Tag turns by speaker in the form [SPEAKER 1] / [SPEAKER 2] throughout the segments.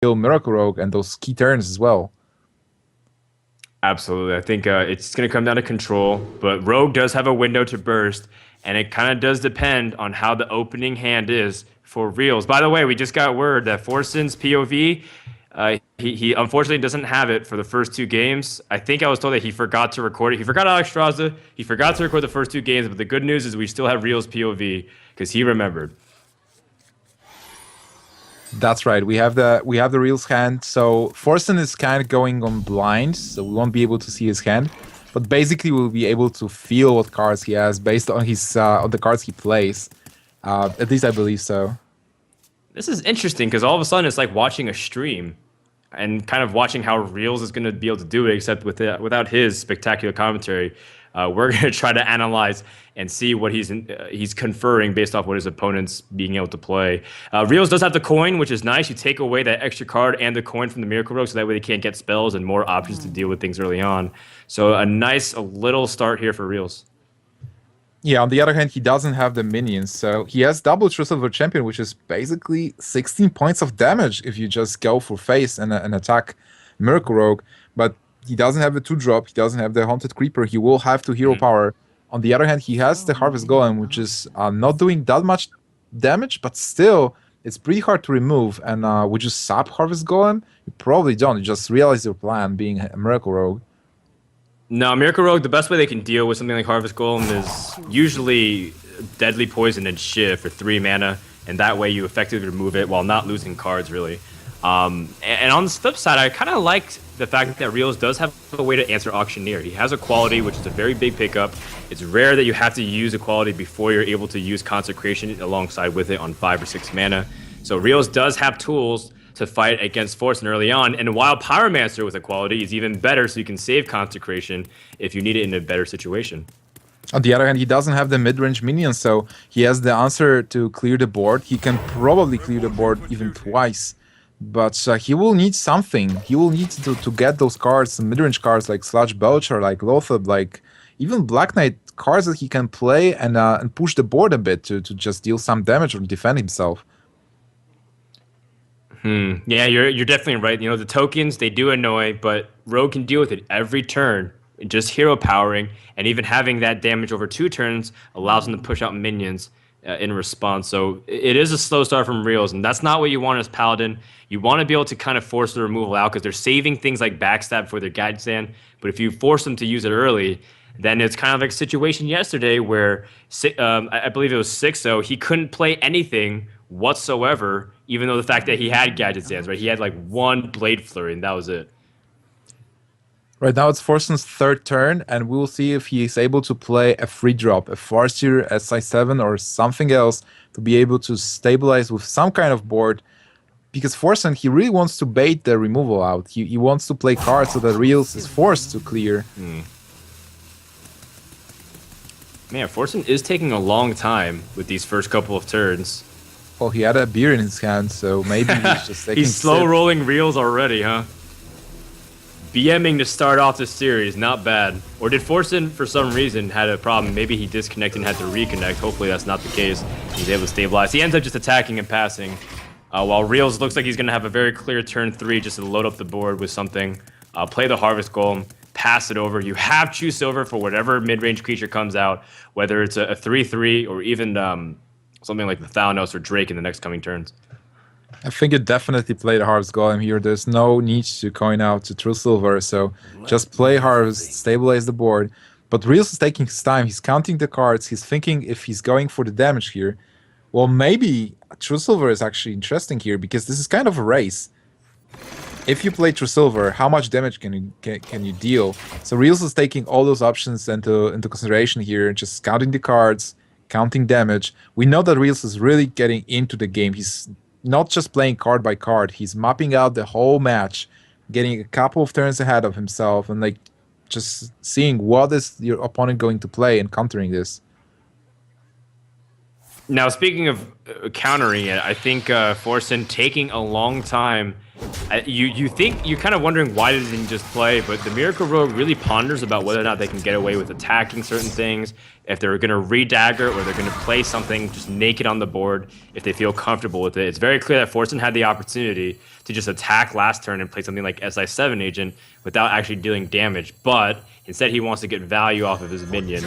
[SPEAKER 1] kill Miracle Rogue and those key turns as well.
[SPEAKER 2] Absolutely. I think it's going to come down to control, but Rogue does have a window to burst, and it kind of does depend on how the opening hand is for Realz. By the way, we just got word that Forsen's POV, he unfortunately doesn't have it for the first two games. I think I was told that he forgot to record it. He forgot Naxxramas. He forgot to record the first two games, but the good news is we still have Realz POV because he remembered.
[SPEAKER 1] That's right. We have the Real's hand. So Forsen is kind of going on blind, so we won't be able to see his hand. But basically, we'll be able to feel what cards he has based on his on the cards he plays. At least I believe so.
[SPEAKER 2] This is interesting because all of a sudden it's like watching a stream and kind of watching how Reels is going to be able to do it, except without his spectacular commentary. We're going to try to analyze and see what he's conferring based off what his opponent's being able to play. Reels does have the coin, which is nice. You take away that extra card and the coin from the Miracle Rogue, so that way they can't get spells and more options to deal with things early on. So a little start here for Reels.
[SPEAKER 1] Yeah, on the other hand, he doesn't have the minions, so he has double True Silver Champion, which is basically 16 points of damage if you just go for face and attack Miracle Rogue. But he doesn't have the 2-drop, he doesn't have the Haunted Creeper, he will have to hero power. On the other hand, he has the Harvest Golem, which is not doing that much damage, but still, it's pretty hard to remove. And would you sub Harvest Golem? You probably don't, you just realize your plan being a Miracle Rogue.
[SPEAKER 2] No, Miracle Rogue, the best way they can deal with something like Harvest Golem is usually Deadly Poison and Shiv for 3 mana, and that way you effectively remove it while not losing cards, really. And on the flip side, I kind of liked the fact that Reels does have a way to answer Auctioneer. He has a quality, which is a very big pickup. It's rare that you have to use a quality before you're able to use Consecration alongside with it on 5 or 6 mana. So Reels does have tools to fight against Forsen early on, and while Pyromancer with a quality is even better, so you can save Consecration if you need it in a better situation.
[SPEAKER 1] On the other hand, he doesn't have the mid-range minions, so he has the answer to clear the board. He can probably clear the board even twice, but he will need something. He will need to get those cards, mid-range cards like Sludge Belcher, like Lothab, like even Black Knight, cards that he can play and push the board a bit to just deal some damage or defend himself.
[SPEAKER 2] Yeah, you're definitely right. You know, the tokens, they do annoy, but Rogue can deal with it every turn. Just hero powering, and even having that damage over 2 turns allows him to push out minions in response. So it is a slow start from Reels, and that's not what you want as Paladin. You want to be able to kind of force the removal out because they're saving things like Backstab for their Guide Stand. But if you force them to use it early, then it's kind of like a situation yesterday where I believe it was 6-0. He couldn't play anything whatsoever, even though the fact that he had Gadget Stands, right? He had like 1 Blade Flurry, and that was it.
[SPEAKER 1] Right now it's Forsen's 3rd turn, and we'll see if he is able to play a free drop, a Farseer, SI7, or something else to be able to stabilize with some kind of board. Because Forsen, he really wants to bait the removal out. He wants to play cards so that Reels is forced to clear.
[SPEAKER 2] Man, Forsen is taking a long time with these first couple of turns.
[SPEAKER 1] Well, he had a beer in his hand, so maybe he's just taking
[SPEAKER 2] He's slow rolling Reels already, huh? BMing to start off the series, not bad. Or did Forsen, for some reason, had a problem? Maybe he disconnected and had to reconnect. Hopefully that's not the case. He's able to stabilize. He ends up just attacking and passing. While Reels looks like he's going to have a very clear turn 3 just to load up the board with something. Play the Harvest Golem, pass it over. You have True Silver for whatever mid-range creature comes out, whether it's a 3-3 or even something like the Thalanos or Drake in the next coming turns.
[SPEAKER 1] I think you definitely play the Harvest Golem here. There's no need to coin out to True Silver, so just play Harvest, stabilize the board. But Reels is taking his time. He's counting the cards. He's thinking if he's going for the damage here. Well, maybe True Silver is actually interesting here because this is kind of a race. If you play True Silver, how much damage can you deal? So Reels is taking all those options into consideration here, just counting the cards, counting damage. We know that Reels is really getting into the game. He's not just playing card by card. He's mapping out the whole match, getting a couple of turns ahead of himself, and like just seeing what is your opponent going to play and countering this.
[SPEAKER 2] Now, speaking of countering it, I think Forsen taking a long time You think you're kind of wondering why doesn't he just play, but the Miracle Rogue really ponders about whether or not they can get away with attacking certain things, if they're going to re-dagger or they're going to play something just naked on the board if they feel comfortable with it. It's very clear that Forsen had the opportunity to just attack last turn and play something like SI7 Agent without actually dealing damage, but instead he wants to get value off of his minion.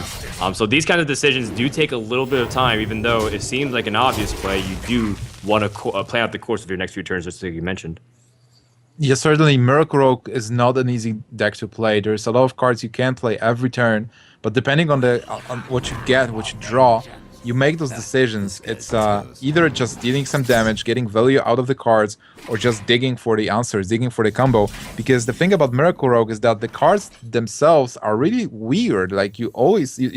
[SPEAKER 2] So these kinds of decisions do take a little bit of time, even though it seems like an obvious play. You do want to play out the course of your next few turns, just like you mentioned.
[SPEAKER 1] Yeah, certainly Miracle Rogue is not an easy deck to play. There's a lot of cards you can play every turn, but depending on what you get, what you draw, you make those decisions. It's either just dealing some damage, getting value out of the cards, or just digging for the answers, digging for the combo. Because the thing about Miracle Rogue is that the cards themselves are really weird. Like you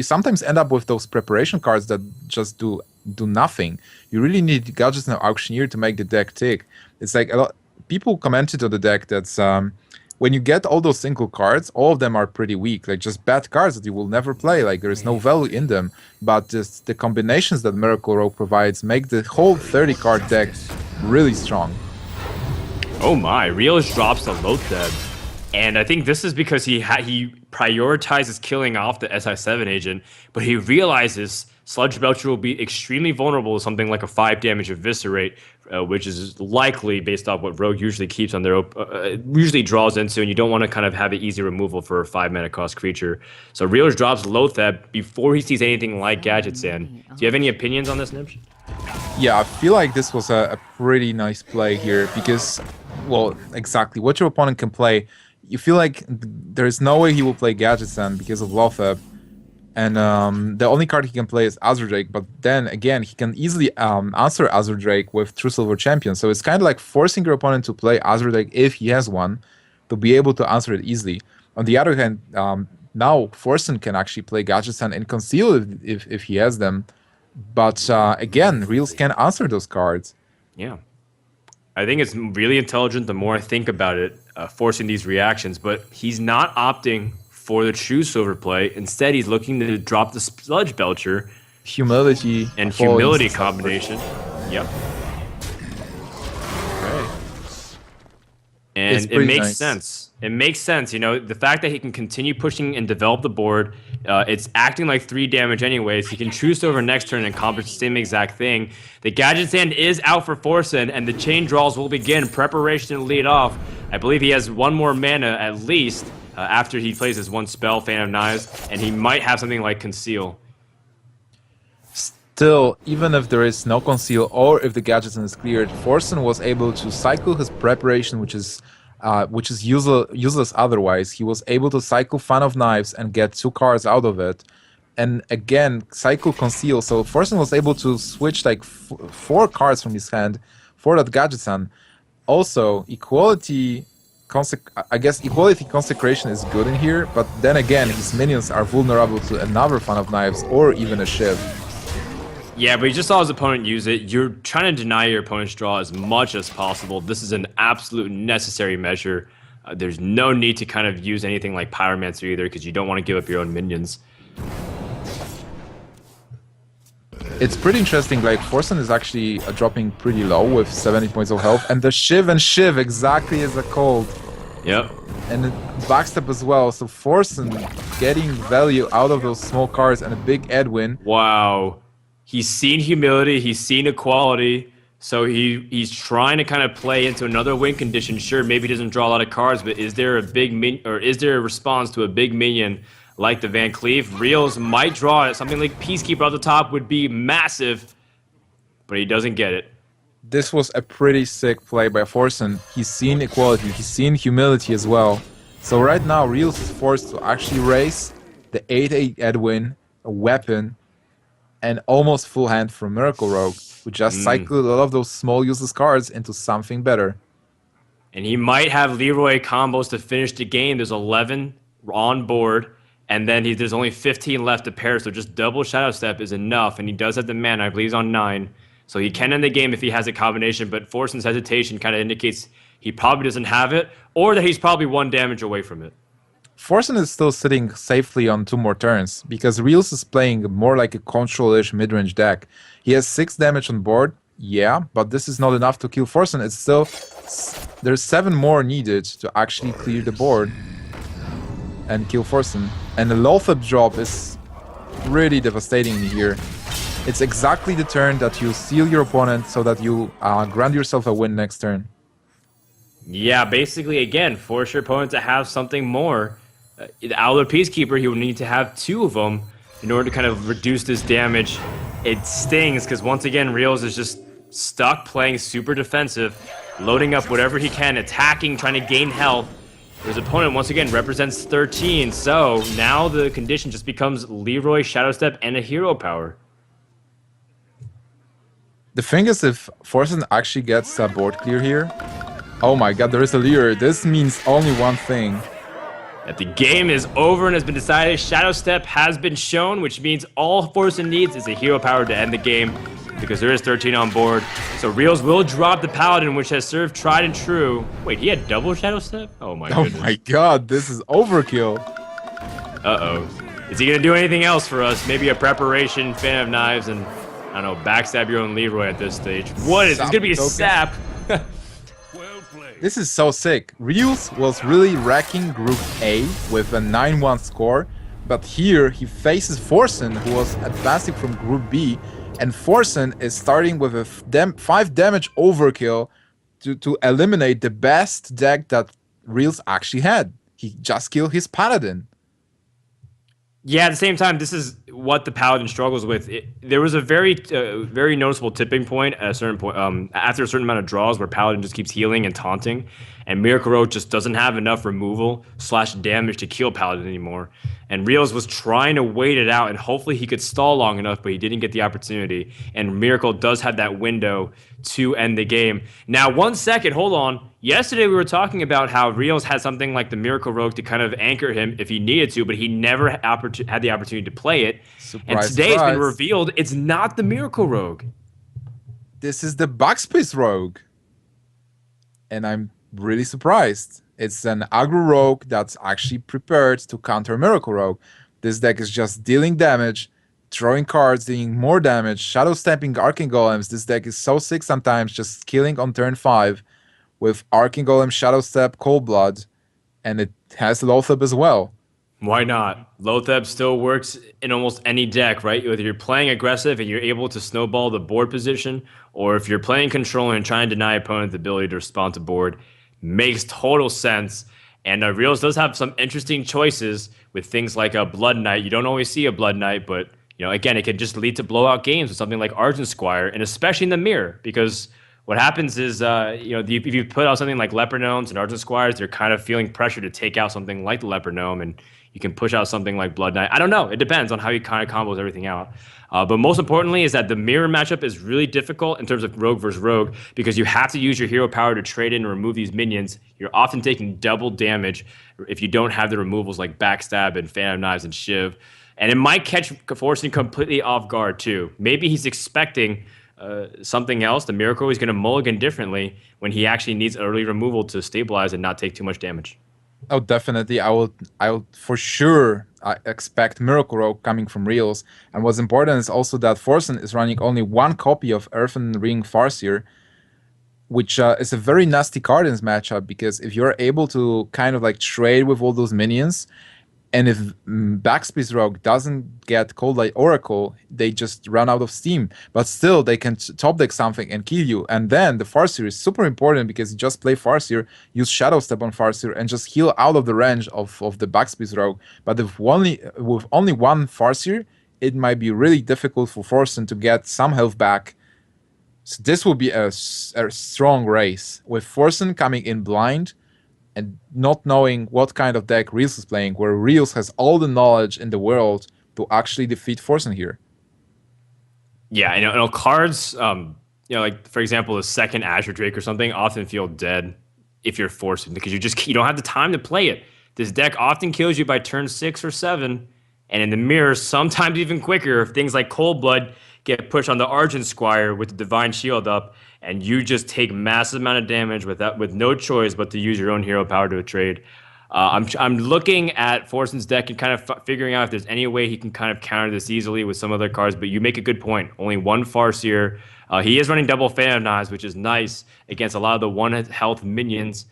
[SPEAKER 1] sometimes end up with those preparation cards that just do nothing. You really need Gadgets and Auctioneer to make the deck tick. It's like a lot. People commented on the deck that's when you get all those single cards, all of them are pretty weak, like just bad cards that you will never play. Like there is no value in them, but just the combinations that Miracle Rogue provides make the whole 30-card deck really strong.
[SPEAKER 2] Oh my, Realz drops the Loatheb. And I think this is because he prioritizes killing off the SI7 agent, but he realizes Sludge Belcher will be extremely vulnerable to something like a 5 damage Eviscerate, which is likely based off what Rogue usually keeps on their usually draws into, and you don't want to kind of have an easy removal for a 5 mana cost creature. So Realz drops Loatheb before he sees anything like Gadget Sand. Do you have any opinions on this, Nibs?
[SPEAKER 1] Yeah, I feel like this was a pretty nice play here because, well, exactly what your opponent can play. You feel like there is no way he will play Gadget Sand because of Loatheb. And the only card he can play is Azure Drake, but then again, he can easily answer Azure Drake with True Silver Champion. So it's kind of like forcing your opponent to play Azure Drake if he has one, to be able to answer it easily. On the other hand, now Forsen can actually play Gadget Sand and Conceal if he has them. But again, Realz can answer those cards.
[SPEAKER 2] Yeah. I think it's really intelligent the more I think about it, forcing these reactions, but he's not opting for the true silver play. Instead, he's looking to drop the Sludge Belcher.
[SPEAKER 1] Humility.
[SPEAKER 2] And humility combination. Yep.
[SPEAKER 1] Okay.
[SPEAKER 2] And it makes sense. It makes sense, you know, the fact that he can continue pushing and develop the board, it's acting like 3 damage anyways. He can choose over next turn and accomplish the same exact thing. The Gadget Sand is out for Forsen, and the chain draws will begin. Preparation to lead off. I believe he has 1 more mana at least after he plays his 1 spell, Fan of Knives, and he might have something like Conceal.
[SPEAKER 1] Still, even if there is no Conceal or if the Gadget Sand is cleared, Forsen was able to cycle his preparation, which is useless otherwise. He was able to cycle Fan of Knives and get 2 cards out of it, and again cycle Conceal. So Forsen was able to switch like 4 cards from his hand for that Gadget Sand. Also, Equality Consecration is good in here, but then again his minions are vulnerable to another Fan of Knives or even a Shiv.
[SPEAKER 2] Yeah, but he just saw his opponent use it. You're trying to deny your opponent's draw as much as possible. This is an absolute necessary measure. There's no need to kind of use anything like Pyromancer either, because you don't want to give up your own minions.
[SPEAKER 1] It's pretty interesting, like Forsen is actually dropping pretty low with 70 points of health, and the Shiv exactly as a cold.
[SPEAKER 2] Yep.
[SPEAKER 1] And backstep as well, so Forsen getting value out of those small cards and a big Edwin.
[SPEAKER 2] Wow. He's seen humility, he's seen equality, so he's trying to kind of play into another win condition. Sure, maybe he doesn't draw a lot of cards, but is there a big is there a response to a big minion like the Van Cleef? Realz might draw it. Something like Peacekeeper at the top would be massive, but he doesn't get it.
[SPEAKER 1] This was a pretty sick play by Forsen. He's seen equality, he's seen humility as well. So right now, Realz is forced to actually raise the 8/8 Edwin, a weapon, and almost full hand from Miracle Rogue, who just cycled a lot of those small useless cards into something better.
[SPEAKER 2] And he might have Leroy combos to finish the game. There's 11 on board, and then there's only 15 left to pair, so just double Shadow Step is enough, and he does have the mana. I believe he's on 9. So he can end the game if he has a combination, but Forsen's hesitation kind of indicates he probably doesn't have it, or that he's probably 1 damage away from it.
[SPEAKER 1] Forsen is still sitting safely on 2 more turns, because Realz is playing more like a control-ish mid-range deck. He has 6 damage on board, Yeah, but this is not enough to kill Forsen. It's still... There's 7 more needed to actually clear the board and kill Forsen. And the Lothab drop is really devastating here. It's exactly the turn that you steal your opponent so that you grant yourself a win next turn.
[SPEAKER 2] Yeah, basically, again, force your opponent to have something more. The Owler Peacekeeper, he would need to have 2 of them in order to kind of reduce this damage. It stings because once again, Realz is just stuck playing super defensive, loading up whatever he can, attacking, trying to gain health. His opponent, once again, represents 13, so now the condition just becomes Leroy, Shadow Step, and a hero power.
[SPEAKER 1] The thing is, if Forsen actually gets a board clear here... Oh my god, there is a Leer. This means only one thing.
[SPEAKER 2] That the game is over and has been decided. Shadow Step has been shown, which means all Forsen needs is a hero power to end the game, because there is 13 on board. So Realz will drop the Paladin, which has served tried and true. Wait, he had double Shadow Step? Oh my goodness.
[SPEAKER 1] Oh my god, this is overkill.
[SPEAKER 2] Uh-oh. Is he going to do anything else for us? Maybe a preparation, Fan of Knives, and, I don't know, backstab your own Leroy at this stage. What is it? It's going to be a sap.
[SPEAKER 1] This is so sick. Realz was really wrecking Group A with a 9-1 score, but here he faces Forsen, who was advancing from Group B, and Forsen is starting with a 5 damage overkill to eliminate the best deck that Realz actually had. He just killed his Paladin.
[SPEAKER 2] Yeah, at the same time, this is what the Paladin struggles with. There was a very noticeable tipping point at a certain point, after a certain amount of draws, where Paladin just keeps healing and taunting, and Miracle Road just doesn't have enough removal / damage to kill Paladin anymore. And Realz was trying to wait it out, and hopefully he could stall long enough, but he didn't get the opportunity. And Miracle does have that window to end the game. Now, 1 second, hold on. Yesterday we were talking about how Realz had something like the Miracle Rogue to kind of anchor him if he needed to, but he never had the opportunity to play it.
[SPEAKER 1] Surprise,
[SPEAKER 2] and today it's
[SPEAKER 1] surprise.
[SPEAKER 2] been revealed it's not the Miracle Rogue.
[SPEAKER 1] This is the Backspace Rogue. And I'm really surprised. It's an aggro rogue that's actually prepared to counter Miracle Rogue. This deck is just dealing damage, throwing cards, dealing more damage, shadow stepping Arcane Golems. This deck is so sick sometimes, just killing on turn 5 with Arcane Golem, Shadow Step, Cold Blood, and it has Lothab as well.
[SPEAKER 2] Why not? Lothab still works in almost any deck, right? Whether you're playing aggressive and you're able to snowball the board position, or if you're playing control and trying to deny opponent the ability to respond to board, makes total sense. And Realz does have some interesting choices with things like a Blood Knight. You don't always see a Blood Knight, but again, it can just lead to blowout games with something like Argent Squire, and especially in the mirror, because what happens is, if you put out something like Leper Gnomes and Argent Squires, they're kind of feeling pressure to take out something like the Leper Gnome, and you can push out something like Blood Knight. I don't know. It depends on how you kind of combos everything out. But most importantly is that the mirror matchup is really difficult in terms of rogue versus rogue, because you have to use your hero power to trade in and remove these minions. You're often taking double damage if you don't have the removals like Backstab and Fan of Knives and Shiv. And it might catch Forsen completely off guard too. Maybe he's expecting something else. The Miracle is going to mulligan differently when he actually needs early removal to stabilize and not take too much damage.
[SPEAKER 1] Oh, definitely. I will for sure expect Miracle Rogue coming from Realz. And what's important is also that Forsen is running only 1 copy of Earthen Ring Farseer, which is a very nasty card in this matchup, because if you're able to kind of like trade with all those minions, and if Backspace Rogue doesn't get Cold Light Oracle, they just run out of steam. But still, they can top deck something and kill you. And then the Farseer is super important, because you just play Farseer, use Shadow Step on Farseer, and just heal out of the range of the Backspace Rogue. But with only 1 Farseer, it might be really difficult for Forsen to get some health back. So this will be a strong race, with Forsen coming in blind and not knowing what kind of deck Realz is playing, where Realz has all the knowledge in the world to actually defeat Forsen here.
[SPEAKER 2] Yeah, cards, like for example, a second Azure Drake or something often feel dead if you're Forsen, because you don't have the time to play it. This deck often kills you by turn 6 or 7, and in the mirror, sometimes even quicker if things like Cold Blood get pushed on the Argent Squire with the Divine Shield up, and you just take massive amount of damage with no choice but to use your own hero power to a trade. I'm looking at Forsen's deck and kind of figuring out if there's any way he can kind of counter this easily with some other cards, but you make a good point. Only 1 Farseer, He is running double Phantom Knives, which is nice against a lot of the one health minions.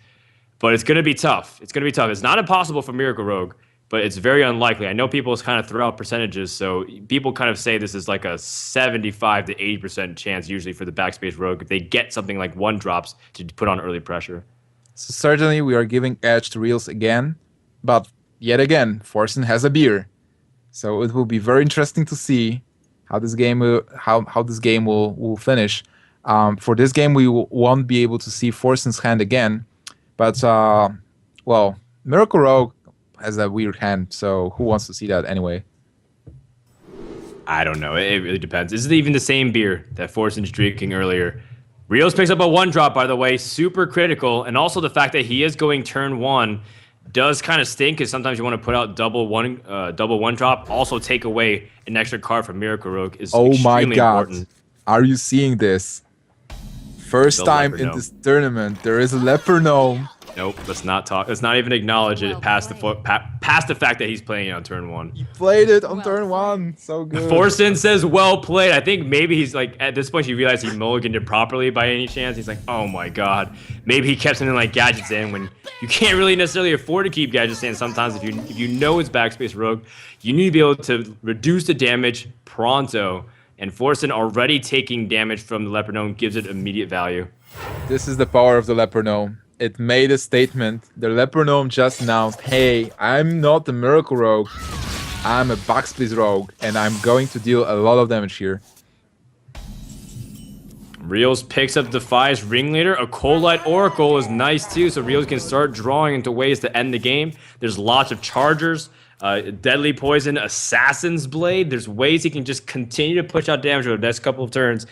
[SPEAKER 2] But it's going to be tough. It's going to be tough. It's not impossible for Miracle Rogue, but it's very unlikely. I know people kind of throw out percentages, so people kind of say this is like a 75 to 80% chance usually for the backspace Rogue if they get something like 1-drops to put on early pressure.
[SPEAKER 1] So certainly we are giving edge to Realz again, but yet again, Forsen has a beer. So it will be very interesting to see how this game will finish. For this game, we won't be able to see Forsen's hand again, but well, Miracle Rogue has a weird hand, so who wants to see that anyway?
[SPEAKER 2] I don't know. It really depends. This is even the same beer that Forsen's drinking earlier. Realz picks up a 1-drop, by the way, super critical, and also the fact that he is going turn 1 does kind of stink, because sometimes you want to put out double 1-drop. Also take away an extra card from Miracle Rogue is extremely important.
[SPEAKER 1] Are you seeing this? First time in this tournament, there is a Leper Gnome.
[SPEAKER 2] Nope, let's not talk. Let's not even acknowledge it past the fact that he's playing it on turn 1.
[SPEAKER 1] He played it on turn 1. So good.
[SPEAKER 2] Forsen says, well played. I think maybe he's like, at this point, he realized he mulliganed it properly by any chance. He's like, oh my god. Maybe he kept something like Gadgets in when you can't really necessarily afford to keep Gadgets in sometimes. If you know it's backspace Rogue, you need to be able to reduce the damage pronto. And Forsen already taking damage from the Leper Gnome gives it immediate value.
[SPEAKER 1] This is the power of the Leper Gnome. It made a statement. The Leper Gnome just announced, hey, I'm not the Miracle Rogue. I'm a backspace Rogue, and I'm going to deal a lot of damage here.
[SPEAKER 2] Realz picks up Defi's Ringleader. A Cold Light Oracle is nice too, so Realz can start drawing into ways to end the game. There's lots of Chargers, Deadly Poison, Assassin's Blade. There's ways he can just continue to push out damage over the next couple of turns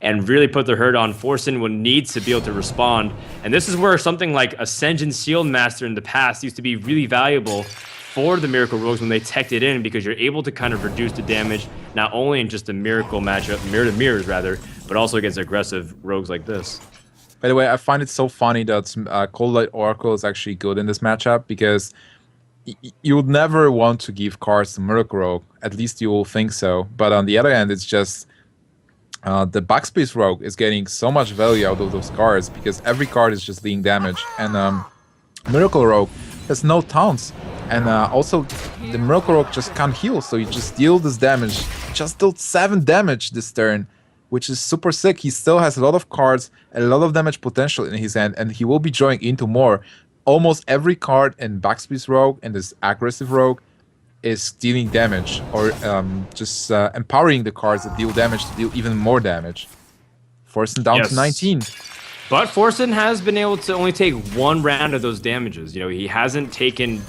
[SPEAKER 2] and really put the hurt on. Forsen will need to be able to respond. And this is where something like Ascension Shield Master in the past used to be really valuable for the Miracle Rogues when they teched it in, because you're able to kind of reduce the damage, not only in just the Miracle matchup, mirror to mirrors rather, but also against aggressive rogues like this.
[SPEAKER 1] By the way, I find it so funny that Cold Light Oracle is actually good in this matchup, because you would never want to give cards to Miracle Rogue. At least you will think so. But on the other hand, it's just the backspace Rogue is getting so much value out of those cards, because every card is just dealing damage. And Miracle Rogue has no taunts. And also, the Miracle Rogue just can't heal, so you just deal this damage. Just dealt 7 damage this turn, which is super sick. He still has a lot of cards, a lot of damage potential in his hand, and he will be drawing into more. Almost every card in backspace Rogue and this aggressive Rogue is dealing damage, or just empowering the cards that deal damage to deal even more damage. Forsen down to 19.
[SPEAKER 2] But Forsen has been able to only take 1 round of those damages. You know, he hasn't taken,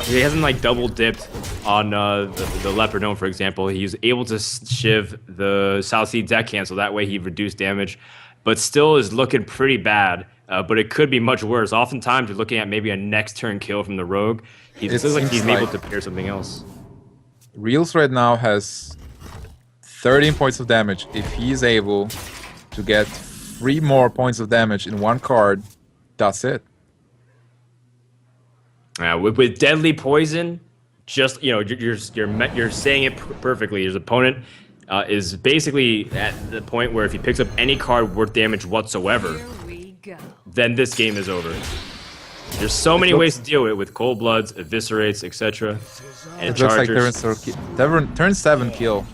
[SPEAKER 2] he hasn't like double dipped on the Leper Gnome, for example. He was able to shiv the South Sea deck cancel. That way he reduced damage, but still is looking pretty bad. But it could be much worse. Oftentimes you're looking at maybe a next turn kill from the Rogue. He looks like he's able to pair something else.
[SPEAKER 1] Realz right now has 13 points of damage. If he is able to get 3 more points of damage in 1 card, that's it.
[SPEAKER 2] With Deadly Poison, just you're saying it perfectly. His opponent is basically at the point where if he picks up any card worth damage whatsoever, then this game is over. There's so many ways to deal with Cold Bloods, Eviscerates, etc. And
[SPEAKER 1] it looks like turn 7 kill.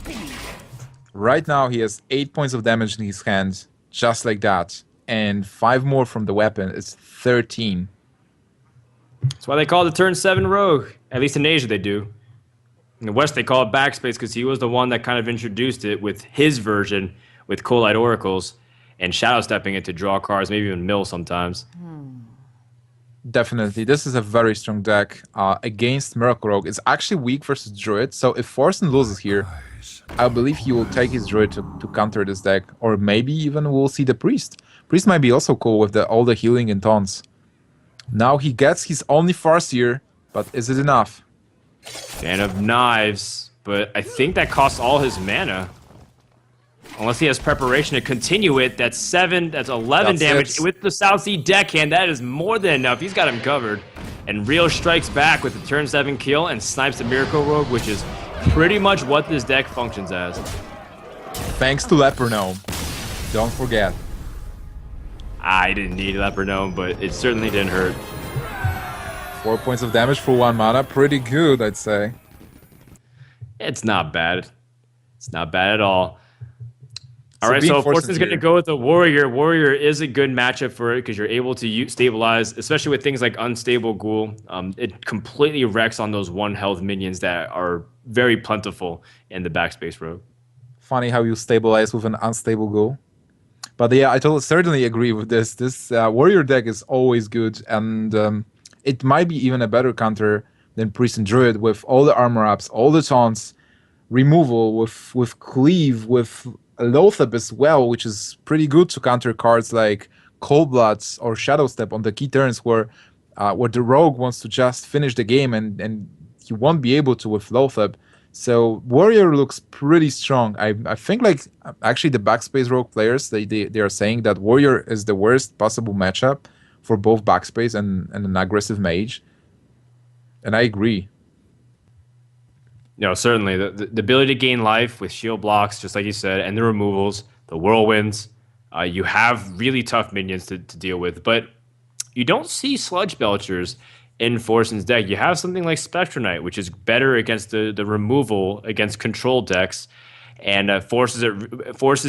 [SPEAKER 1] Right now he has 8 points of damage in his hands, just like that. And 5 more from the weapon. It's 13.
[SPEAKER 2] That's why they call it the turn 7 Rogue. At least in Asia they do. In the West they call it Backspace because he was the one that kind of introduced it with his version with Cold Light Oracles and Shadow Stepping it to draw cards, maybe even mill sometimes.
[SPEAKER 1] Definitely. This is a very strong deck against Miracle Rogue. It's actually weak versus Druid, so if Forsen loses here, I believe he will take his Druid to counter this deck, or maybe even we'll see the Priest. Priest might be also cool with all the healing and taunts. Now he gets his only Farseer, but is it enough?
[SPEAKER 2] Fan of Knives, but I think that costs all his mana. Unless he has preparation to continue it, that's 11 damage with the South Sea deckhand. That is more than enough. He's got him covered. And Realz strikes back with the turn 7 kill and snipes the Miracle Rogue, which is pretty much what this deck functions as.
[SPEAKER 1] Thanks to Leper Gnome. Don't forget.
[SPEAKER 2] I didn't need Leper Gnome, but it certainly didn't hurt.
[SPEAKER 1] 4 points of damage for 1 mana. Pretty good, I'd say.
[SPEAKER 2] It's not bad. It's not bad at all. All
[SPEAKER 1] So
[SPEAKER 2] right,
[SPEAKER 1] being
[SPEAKER 2] so
[SPEAKER 1] Forsen's
[SPEAKER 2] Forsen's going to
[SPEAKER 1] here.
[SPEAKER 2] go with the Warrior. Warrior is a good matchup for it because you're able to stabilize, especially with things like Unstable Ghoul. It completely wrecks on those 1 health minions that are very plentiful in the backspace rogue.
[SPEAKER 1] Funny how you stabilize with an unstable goal. But yeah, I certainly agree with this. This warrior deck is always good, and it might be even a better counter than priest and druid with all the armor ups, all the taunts, removal with cleave, with loatheb as well, which is pretty good to counter cards like Cold Bloods or Shadow Step on the key turns where the rogue wants to just finish the game and he won't be able to with loatheb. So warrior looks pretty strong. I think like actually the backspace rogue players they are saying that warrior is the worst possible matchup for both backspace and an aggressive mage, and I agree.
[SPEAKER 2] No, certainly the ability to gain life with shield blocks, just like you said, and the removals, the whirlwinds. You have really tough minions to deal with, but you don't see sludge belchers in Forsen's deck. You have something like Spectral Knight, which is better against the removal against control decks, and forces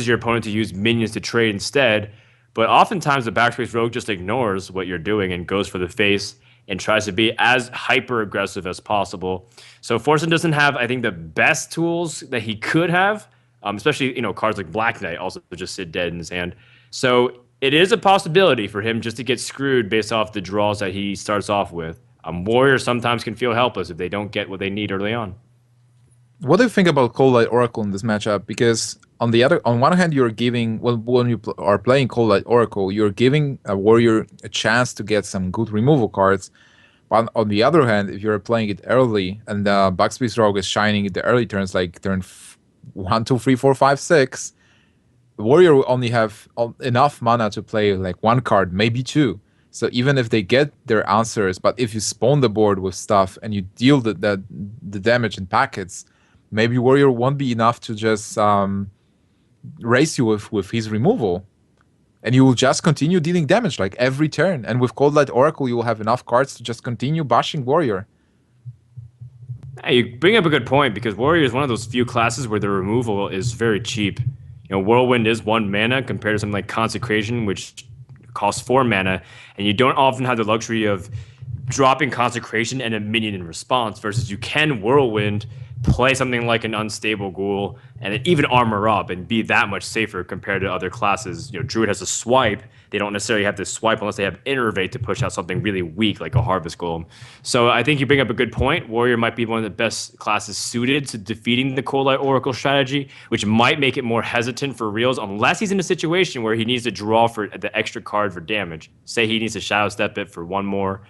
[SPEAKER 2] your opponent to use minions to trade instead. But oftentimes the backspace rogue just ignores what you're doing and goes for the face and tries to be as hyper aggressive as possible. So Forsen doesn't have, I think, the best tools that he could have, especially cards like Black Knight also just sit dead in his hand. So it is a possibility for him just to get screwed based off the draws that he starts off with. Warriors sometimes can feel helpless if they don't get what they need early on.
[SPEAKER 1] What do you think about Cold Light Oracle in this matchup? Because on one hand, you're giving when you are playing Cold Light Oracle, you're giving a warrior a chance to get some good removal cards. But on the other hand, if you're playing it early and Backspace Rogue is shining in the early turns, like turn 1, 2, 3, 4, 5, 6, the warrior will only have enough mana to play like 1 card, maybe 2. So even if they get their answers, but if you spawn the board with stuff and you deal the damage in packets, maybe warrior won't be enough to just race you with his removal, and you will just continue dealing damage like every turn. And with Cold Light Oracle, you will have enough cards to just continue bashing warrior.
[SPEAKER 2] Hey, you bring up a good point because warrior is one of those few classes where the removal is very cheap. Whirlwind is 1 mana compared to something like Consecration, which costs 4 mana, and you don't often have the luxury of dropping Consecration and a minion in response, versus you can Whirlwind, play something like an Unstable Ghoul, and then even armor up and be that much safer compared to other classes. Druid has a swipe. They don't necessarily have to swipe unless they have Innervate to push out something really weak like a Harvest Golem. So I think you bring up a good point. Warrior might be one of the best classes suited to defeating the Cold Light Oracle strategy, which might make it more hesitant for Realz unless he's in a situation where he needs to draw for the extra card for damage. Say he needs to Shadow Step it for 1 more,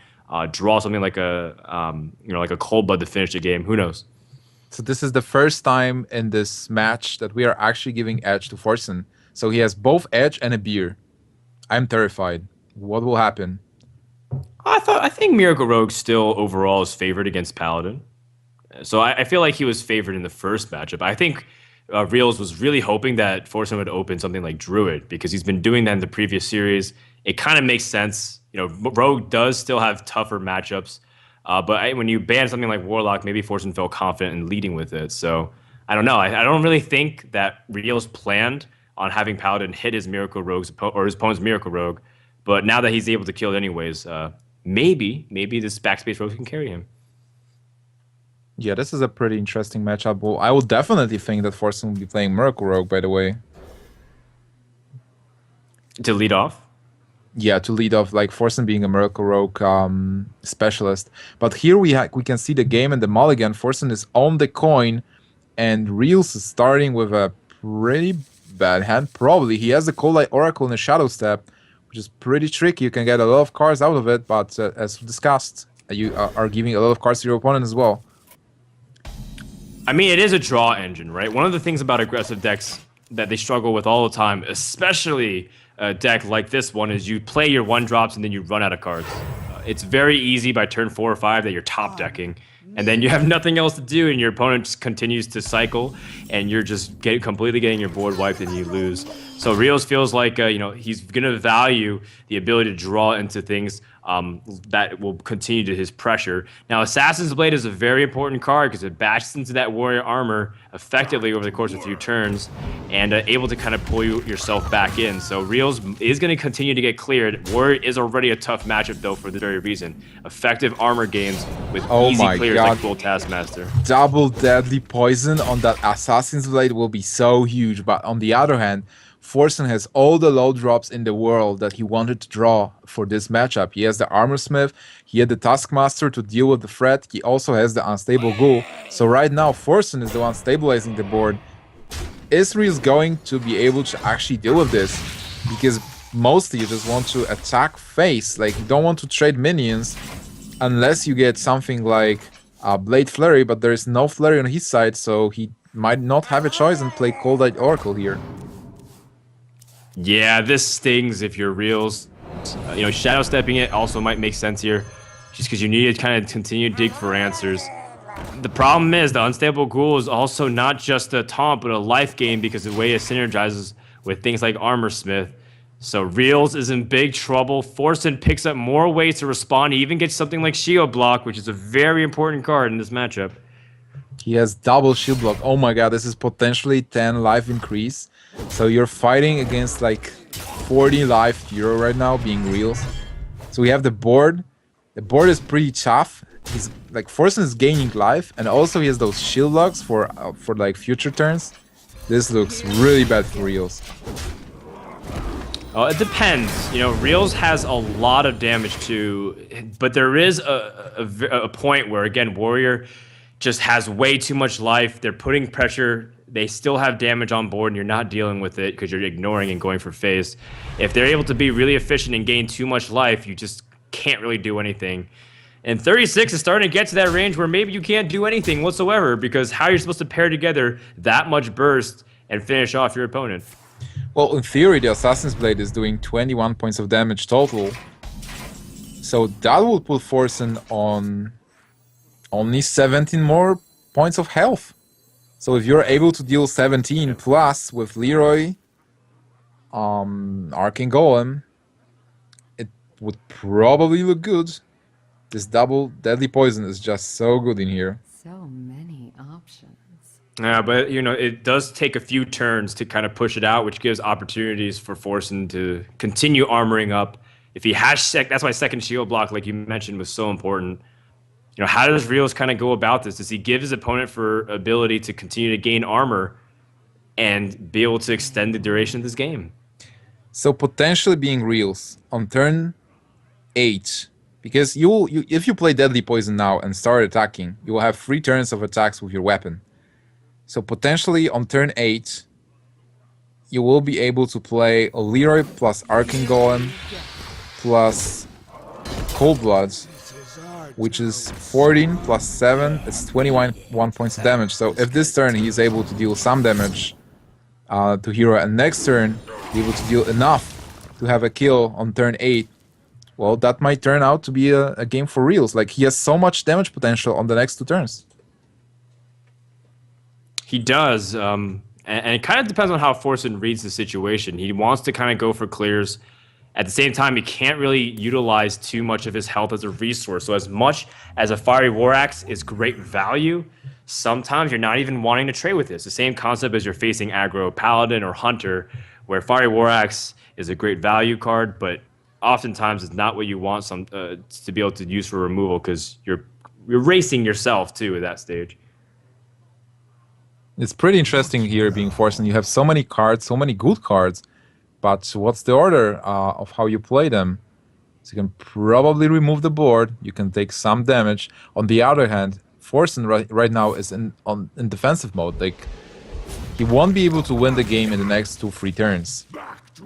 [SPEAKER 2] draw something like a Cold Blood to finish the game. Who knows?
[SPEAKER 1] So this is the first time in this match that we are actually giving edge to Forsen. So he has both edge and a beer. I'm terrified. What will happen?
[SPEAKER 2] I think Miracle Rogue still overall is favored against Paladin. So I feel like he was favored in the first matchup. I think Realz was really hoping that Forsen would open something like Druid because he's been doing that in the previous series. It kind of makes sense. Rogue does still have tougher matchups. But when you ban something like Warlock, maybe Forsen felt confident in leading with it. So I don't know. I don't really think that Realz planned on having Paladin hit his Miracle Rogue's or his opponent's Miracle Rogue. But now that he's able to kill it anyways, maybe this backspace rogue can carry him.
[SPEAKER 1] Yeah, this is a pretty interesting matchup. Well, I will definitely think that Forsen will be playing Miracle Rogue, by the way.
[SPEAKER 2] To lead off?
[SPEAKER 1] Yeah, to lead off, like Forsen being a Miracle Rogue specialist. But here we can see the game and the mulligan. Forsen is on the coin, and Realz is starting with a pretty bad hand. Probably he has the Cold Light Oracle and a Shadow Step, which is pretty tricky. You can get a lot of cards out of it, but as discussed, you are giving a lot of cards to your opponent as well.
[SPEAKER 2] I mean, it is a draw engine, right? One of the things about aggressive decks that they struggle with all the time, especially a deck like this one, is you play your 1-drops and then you run out of cards. It's very easy by turn 4 or 5 that you're top decking, and then you have nothing else to do, and your opponent just continues to cycle, and you're just completely getting your board wiped and you lose. So Realz feels like he's gonna value the ability to draw into things that will continue to his pressure. Now, Assassin's Blade is a very important card because it bashes into that warrior armor effectively over the course of a few turns, and able to kind of pull yourself back in. So Realz is going to continue to get cleared. Warrior is already a tough matchup though for the very reason. Effective armor gains with
[SPEAKER 1] Oh
[SPEAKER 2] easy
[SPEAKER 1] my
[SPEAKER 2] clears
[SPEAKER 1] god.
[SPEAKER 2] like full Taskmaster.
[SPEAKER 1] Double deadly poison on that Assassin's Blade will be so huge, but on the other hand, Forsen has all the low drops in the world that he wanted to draw for this matchup. He has the Armor Smith, he had the Taskmaster to deal with the threat, he also has the Unstable Ghoul. So right now, Forsen is the one stabilizing the board. Israel's going to be able to actually deal with this, because mostly you just want to attack face, like you don't want to trade minions unless you get something like Blade Flurry, but there is no Flurry on his side, so he might not have a choice and play Cold Light Oracle here.
[SPEAKER 2] Yeah, this stings if you're Realz. Shadow stepping it also might make sense here, just because you need to kind of continue to dig for answers. The problem is the Unstable Ghoul is also not just a taunt, but a life gain because of the way it synergizes with things like Armor Smith. So Realz is in big trouble. Forsen picks up more ways to respond. He even gets something like Shield Block, which is a very important card in this matchup.
[SPEAKER 1] He has double shield block. Oh my god, this is potentially 10 life increase. So you're fighting against like 40 life hero right now, being Realz. So we have the board. The board is pretty tough. He's like Forsen is gaining life, and also he has those shield blocks for like future turns. This looks really bad for Realz.
[SPEAKER 2] It depends. Realz has a lot of damage too, but there is a point where, again, Warrior just has way too much life. They're putting pressure. They still have damage on board, and you're not dealing with it because you're ignoring and going for face. If they're able to be really efficient and gain too much life, you just can't really do anything. And 36 is starting to get to that range where maybe you can't do anything whatsoever, because how are you supposed to pair together that much burst and finish off your opponent?
[SPEAKER 1] Well, in theory, the Assassin's Blade is doing 21 points of damage total. So that will put Forsen on only 17 more points of health. So if you're able to deal 17 plus with Leroy, Arcane Golem, it would probably look good. This double deadly poison is just so good in here.
[SPEAKER 3] So many options.
[SPEAKER 2] Yeah, but it does take a few turns to kind of push it out, which gives opportunities for Forsen to continue armoring up. If he has that's why second shield block, like you mentioned, was so important. How does Realz kind of go about this? Does he give his opponent for ability to continue to gain armor and be able to extend the duration of this game?
[SPEAKER 1] So potentially being Realz on turn 8, because if you play Deadly Poison now and start attacking, you will have 3 turns of attacks with your weapon. So potentially on turn 8, you will be able to play a Leroy plus Arcane Golem plus Cold Blood, which is 14 plus 7, it's 21 points of damage. So if this turn he is able to deal some damage to hero, and next turn be able to deal enough to have a kill on turn 8, well, that might turn out to be a game for Realz. Like, he has so much damage potential on the next 2 turns.
[SPEAKER 2] He does, and it kind of depends on how Forsen reads the situation. He wants to kind of go for clears. At the same time, he can't really utilize too much of his health as a resource. So as much as a Fiery War Axe is great value, sometimes you're not even wanting to trade with this. The same concept as you're facing aggro Paladin or Hunter, where Fiery War Axe is a great value card, but oftentimes it's not what you want to be able to use for removal, because you're racing yourself too at that stage.
[SPEAKER 1] It's pretty interesting here being Forsen. You have so many cards, so many good cards, but what's the order of how you play them? So you can probably remove the board, you can take some damage. On the other hand, Forsen right now is in defensive mode. Like, he won't be able to win the game in the next 2-3 turns.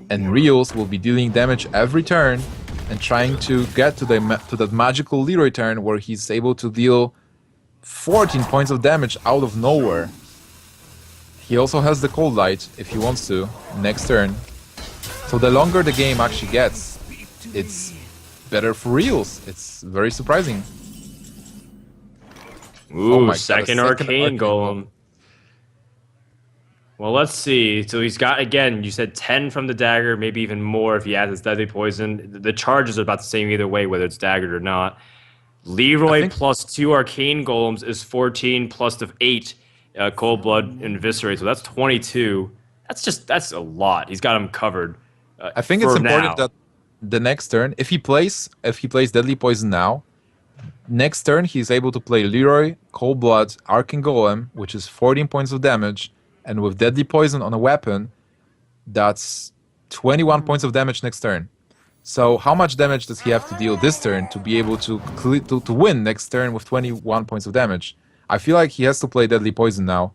[SPEAKER 1] And Realz will be dealing damage every turn and trying to get to that magical Leroy turn where he's able to deal 14 points of damage out of nowhere. He also has the Cold Light, if he wants to, next turn. So the longer the game actually gets, it's better for Realz. It's very surprising.
[SPEAKER 2] Ooh,
[SPEAKER 1] Oh my God,
[SPEAKER 2] second
[SPEAKER 1] a
[SPEAKER 2] Arcane Golem. Well, let's see. So he's got, again, you said 10 from the dagger, maybe even more if he adds his deadly poison. The charges are about the same either way, whether it's daggered or not.
[SPEAKER 1] I
[SPEAKER 2] Leroy
[SPEAKER 1] think
[SPEAKER 2] plus 2 arcane golems is 14 plus the 8 cold blood and eviscerate. So that's 22. That's a lot. He's got him covered
[SPEAKER 1] I think it's
[SPEAKER 2] for
[SPEAKER 1] important
[SPEAKER 2] now.
[SPEAKER 1] that the next turn, if he plays deadly poison now, next turn he's able to play Leroy, Cold Blood, Arcane Golem, which is 14 points of damage, and with deadly poison on a weapon, that's 21 points of damage next turn. So how much damage does he have to deal this turn to be able to win next turn with 21 points of damage? I feel like he has to play deadly poison now.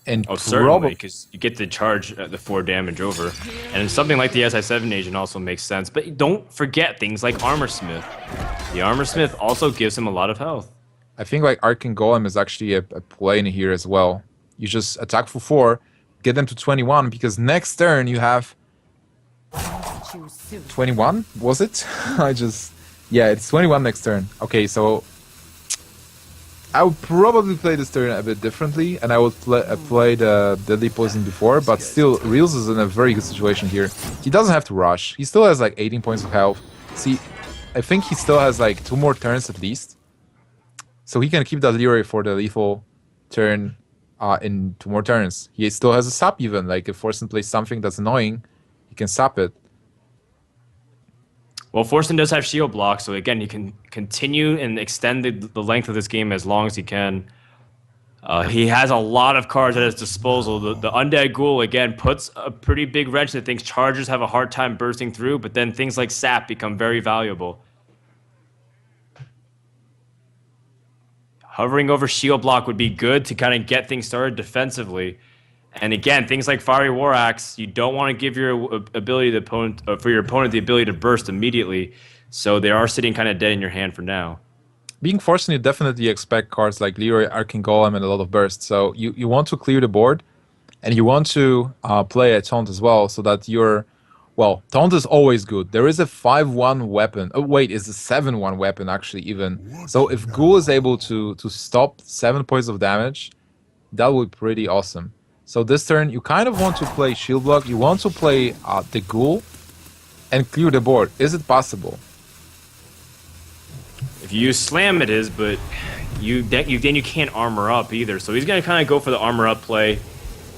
[SPEAKER 1] And
[SPEAKER 2] Oh, certainly, because you get the charge the 4 damage over. And something like the SI7 agent also makes sense. But don't forget things like Armor Smith. The Armor Smith also gives him a lot of health.
[SPEAKER 1] I think like Arcane Golem is actually a play in here as well. You just attack for 4, get them to 21, because next turn you have
[SPEAKER 3] Choose suit.
[SPEAKER 1] 21, was it? Yeah, it's 21 next turn. Okay, so I would probably play this turn a bit differently, and I would play the Deadly Poison before, but still, Realz is in a very good situation here. He doesn't have to rush. He still has like 18 points of health. See, I think he still has like 2 more turns at least. So he can keep that Leroy for the lethal turn in 2 more turns. He still has a sap even, like if Forsen plays something that's annoying, he can sap it.
[SPEAKER 2] Well, Forsen does have shield block, so again, you can continue and extend the length of this game as long as he can. He has a lot of cards at his disposal. The Undead Ghoul, again, puts a pretty big wrench that thinks chargers have a hard time bursting through, but then things like Sap become very valuable. Hovering over shield block would be good to kind of get things started defensively. And again, things like Fiery War Axe, you don't want to give your ability to opponent for your opponent the ability to burst immediately. So they are sitting kind of dead in your hand for now.
[SPEAKER 1] Being Forsen, you definitely expect cards like Leroy, Arcane Golem, and a lot of burst. So you want to clear the board, and you want to play a taunt as well, so that you're... Well, taunt is always good. There is a 5-1 weapon. Oh wait, it's a 7-1 weapon actually even. So if Ghoul is able to stop 7 points of damage, that would be pretty awesome. So this turn, you kind of want to play Shield Block. You want to play the Ghoul and clear the board. Is it possible?
[SPEAKER 2] If you use Slam, it is, but then you can't armor up either. So he's gonna kind of go for the armor up play,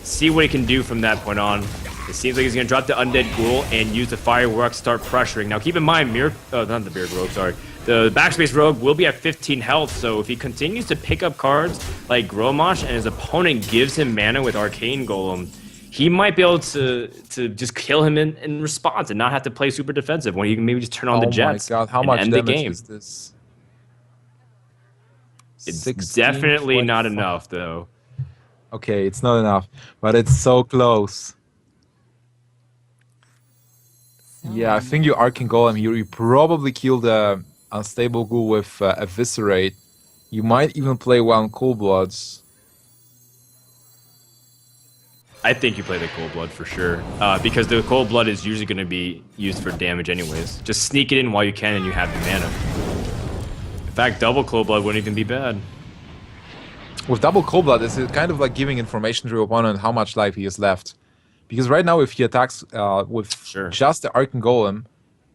[SPEAKER 2] see what he can do from that point on. It seems like he's gonna drop the Undead Ghoul and use the Fireworks, start pressuring. Now keep in mind, not the Beard Rogue, sorry. The Backspace Rogue will be at 15 health, so if he continues to pick up cards like Gromosh and his opponent gives him mana with Arcane Golem, he might be able to just kill him in response and not have to play super defensive when he can maybe just turn on the Jets
[SPEAKER 1] Oh my god, how
[SPEAKER 2] and
[SPEAKER 1] much
[SPEAKER 2] end the
[SPEAKER 1] damage
[SPEAKER 2] game.
[SPEAKER 1] is this?
[SPEAKER 2] It's
[SPEAKER 1] 16,
[SPEAKER 2] definitely not
[SPEAKER 1] 25.
[SPEAKER 2] enough, though.
[SPEAKER 1] Okay, it's not enough, but it's so close. Yeah, I think you Arcane Golem here. You probably kill the Unstable Ghoul with Eviscerate. You might even play one Cold Bloods.
[SPEAKER 2] I think you play the Cold Blood for sure, because the Cold Blood is usually going to be used for damage anyways. Just sneak it in while you can and you have the mana. In fact, double Cold Blood wouldn't even be bad.
[SPEAKER 1] With double Cold Blood, it's kind of like giving information to your opponent how much life he has left. Because right now, if he attacks with just the Arcane Golem,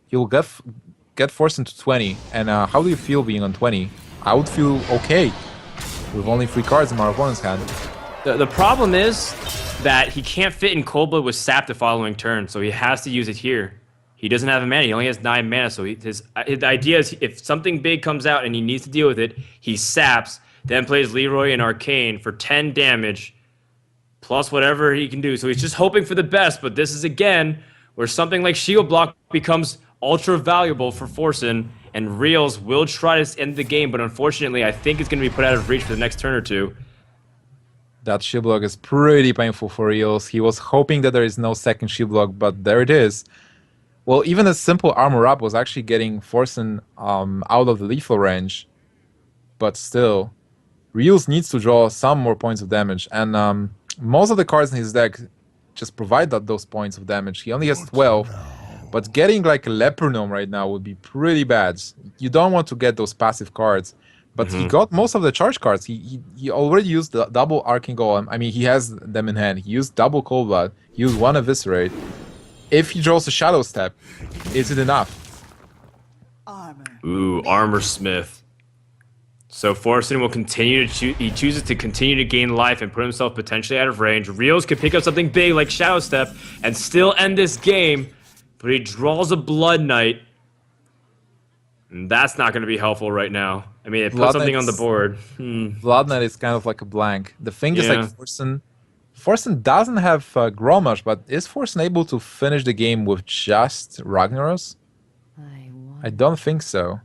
[SPEAKER 1] he'll get forced into 20. And how do you feel being on 20? I would feel okay with only 3 cards in my opponent's hand.
[SPEAKER 2] The problem is that he can't fit in Cold Blood with Sap the following turn, so he has to use it here. He doesn't have a mana. He only has 9 mana, so his idea is if something big comes out and he needs to deal with it, he saps, then plays Leroy and Arcane for 10 damage, plus whatever he can do. So he's just hoping for the best, but this is, again, where something like Shield Block becomes ultra valuable for Forsen, and Realz will try to end the game, but unfortunately, I think it's going to be put out of reach for the next turn or two.
[SPEAKER 1] That shield block is pretty painful for Realz. He was hoping that there is no second shield block, but there it is. Well, even a simple armor up was actually getting Forsen out of the lethal range. But still, Realz needs to draw some more points of damage. And most of the cards in his deck just provide those points of damage. He only has 12. But getting like a Leper Gnome right now would be pretty bad. You don't want to get those passive cards. But he got most of the charge cards. He already used the double Arcane Golem. I mean, he has them in hand. He used double Cold Blood. He used one Eviscerate. If he draws a Shadow Step, is it enough?
[SPEAKER 2] Ooh, Armor Smith. So Forsen will continue to he chooses to continue to gain life and put himself potentially out of range. Realz could pick up something big like Shadow Step and still end this game, but he draws a Blood Knight. And that's not going to be helpful right now. I mean, it puts something on the board.
[SPEAKER 1] Blood Knight is kind of like a blank. The thing is, like, Forsen doesn't have Grommash, but is Forsen able to finish the game with just Ragnaros? I don't think so.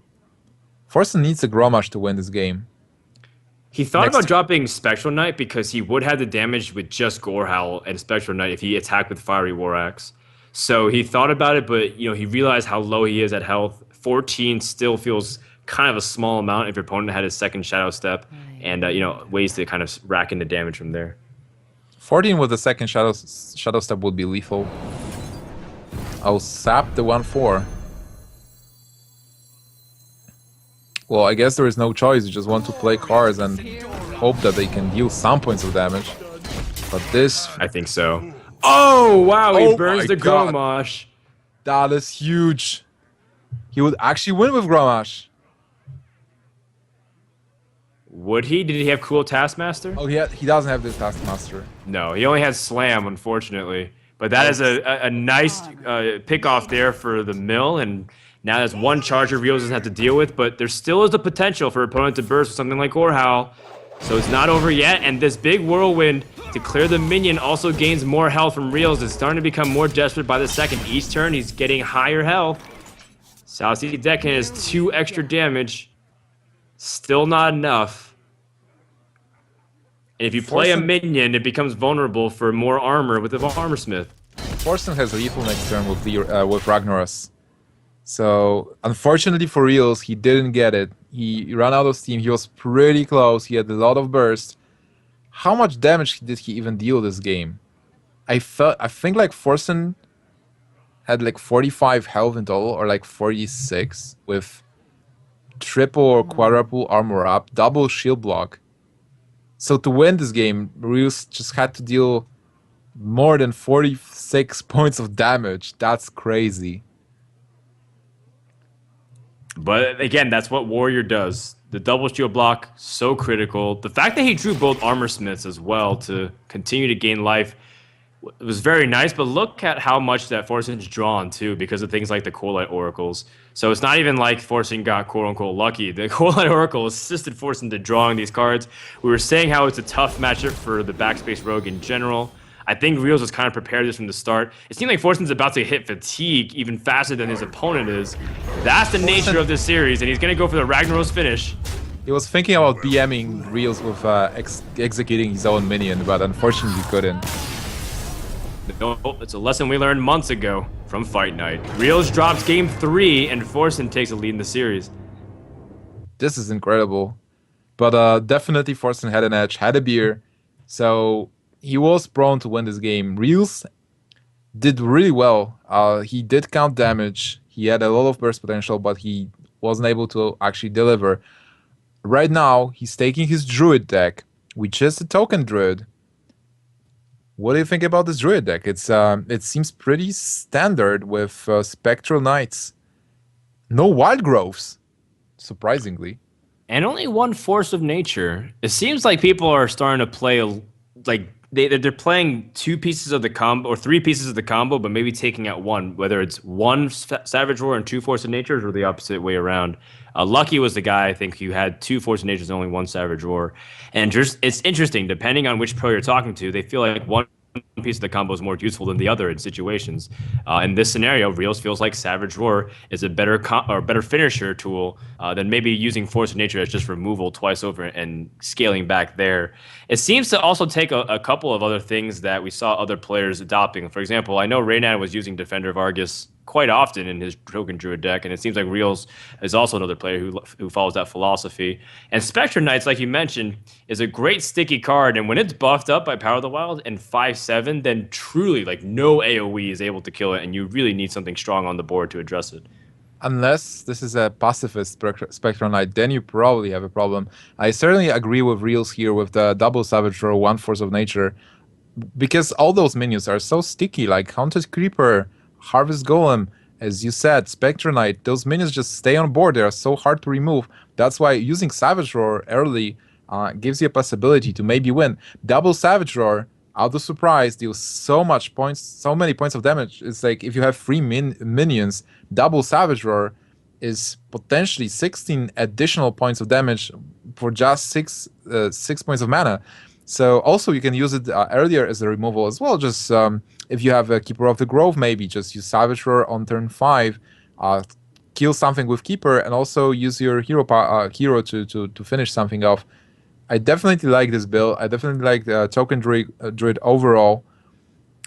[SPEAKER 1] Forsen needs a Grommash to win this game.
[SPEAKER 2] He thought about dropping Spectral Knight because he would have the damage with just Gorehowl and Spectral Knight if he attacked with Fiery War Axe. So he thought about it, but he realized how low he is at health. 14 still feels kind of a small amount if your opponent had his second Shadow Step, and ways to kind of rack in the damage from there.
[SPEAKER 1] 14 with the second Shadow Step would be lethal. I'll sap the 1/4. Well, I guess there is no choice. You just want to play cards and hope that they can deal some points of damage. But this...
[SPEAKER 2] I think so. Oh, wow, he burns the
[SPEAKER 1] God.
[SPEAKER 2] Grommash.
[SPEAKER 1] That is huge. He would actually win with Grommash.
[SPEAKER 2] Would he? Did he have Cool Taskmaster?
[SPEAKER 1] Oh, he doesn't have this Taskmaster.
[SPEAKER 2] No, he only has Slam, unfortunately. But that is a nice pick-off there for the mill, and now there's one charger Realz doesn't have to deal with, but there still is the potential for opponent to burst with something like Gorehowl. So it's not over yet, and this big Whirlwind to clear the minion also gains more health from Realz. It's starting to become more desperate by the second. Each turn, he's getting higher health. South Sea Deckhand has 2 extra damage. Still not enough. And if you play a minion, it becomes vulnerable for more armor with the Armor Smith.
[SPEAKER 1] Forsen has lethal next turn with Ragnaros. So, unfortunately for Realz, he didn't get it. He ran out of steam. He was pretty close. He had a lot of burst. How much damage did he even deal this game? I think like Forsen had like 45 health in total, or like 46, with triple or quadruple armor up, double shield block. So to win this game, Realz just had to deal more than 46 points of damage. That's crazy.
[SPEAKER 2] But again, that's what Warrior does. The double shield block, so critical. The fact that he drew both Armor Smiths as well to continue to gain life was very nice, but look at how much that Forsen's drawn too because of things like the Coalite Oracles. So it's not even like Forsen got quote-unquote lucky. The Coalite Oracle assisted Forsen to drawing these cards. We were saying how it's a tough matchup for the Backspace Rogue in general. I think Realz was kind of prepared this from the start. It seemed like Forsen's about to hit fatigue even faster than his opponent is. That's the nature of this series, and he's going to go for the Ragnaros finish.
[SPEAKER 1] He was thinking about BMing Realz with executing his own minion, but unfortunately he couldn't.
[SPEAKER 2] No, it's a lesson we learned months ago from Fight Night. Realz drops game 3, and Forsen takes a lead in the series.
[SPEAKER 1] This is incredible. But definitely Forsen had an edge, had a beer, so he was prone to win this game. Realz did really well. He did count damage. He had a lot of burst potential, but he wasn't able to actually deliver. Right now, he's taking his Druid deck, which is a token Druid. What do you think about this Druid deck? It seems pretty standard with Spectral Knights. No Wild Growths, surprisingly.
[SPEAKER 2] And only one Force of Nature. It seems like people are starting to play they're playing 2 pieces of the combo or 3 pieces of the combo, but maybe taking out one. Whether it's 1 Savage Roar and 2 Force of Natures, or the opposite way around. Lucky was the guy I think who had 2 Force of Natures and only 1 Savage Roar. And just it's interesting depending on which pro you're talking to. They feel like one piece of the combo is more useful than the other in situations. In this scenario, Realz feels like Savage Roar is a better finisher tool than maybe using Force of Nature as just removal twice over and scaling back there. It seems to also take a couple of other things that we saw other players adopting. For example, I know Reynan was using Defender of Argus quite often in his Token Druid deck, and it seems like Realz is also another player who follows that philosophy. And Spectre Knights, like you mentioned, is a great sticky card, and when it's buffed up by Power of the Wild and 5/7, then truly like no AoE is able to kill it, and you really need something strong on the board to address it.
[SPEAKER 1] Unless this is a pacifist Spectral Knight, then you probably have a problem. I certainly agree with Realz here with the double Savage Row, one Force of Nature, because all those minions are so sticky, like Haunted Creeper, Harvest Golem, as you said, Spectral Knight. Those minions just stay on board. They are so hard to remove. That's why using Savage Roar early gives you a possibility to maybe win. Double Savage Roar, out of surprise, deals so much points, so many points of damage. It's like if you have three minions, double Savage Roar is potentially 16 additional points of damage for just six points of mana. So also you can use it earlier as a removal as well. Just if you have a Keeper of the Grove, maybe just use Savage Roar on turn 5, kill something with Keeper, and also use your hero to finish something off. I definitely like this build. I definitely like the Token Druid overall.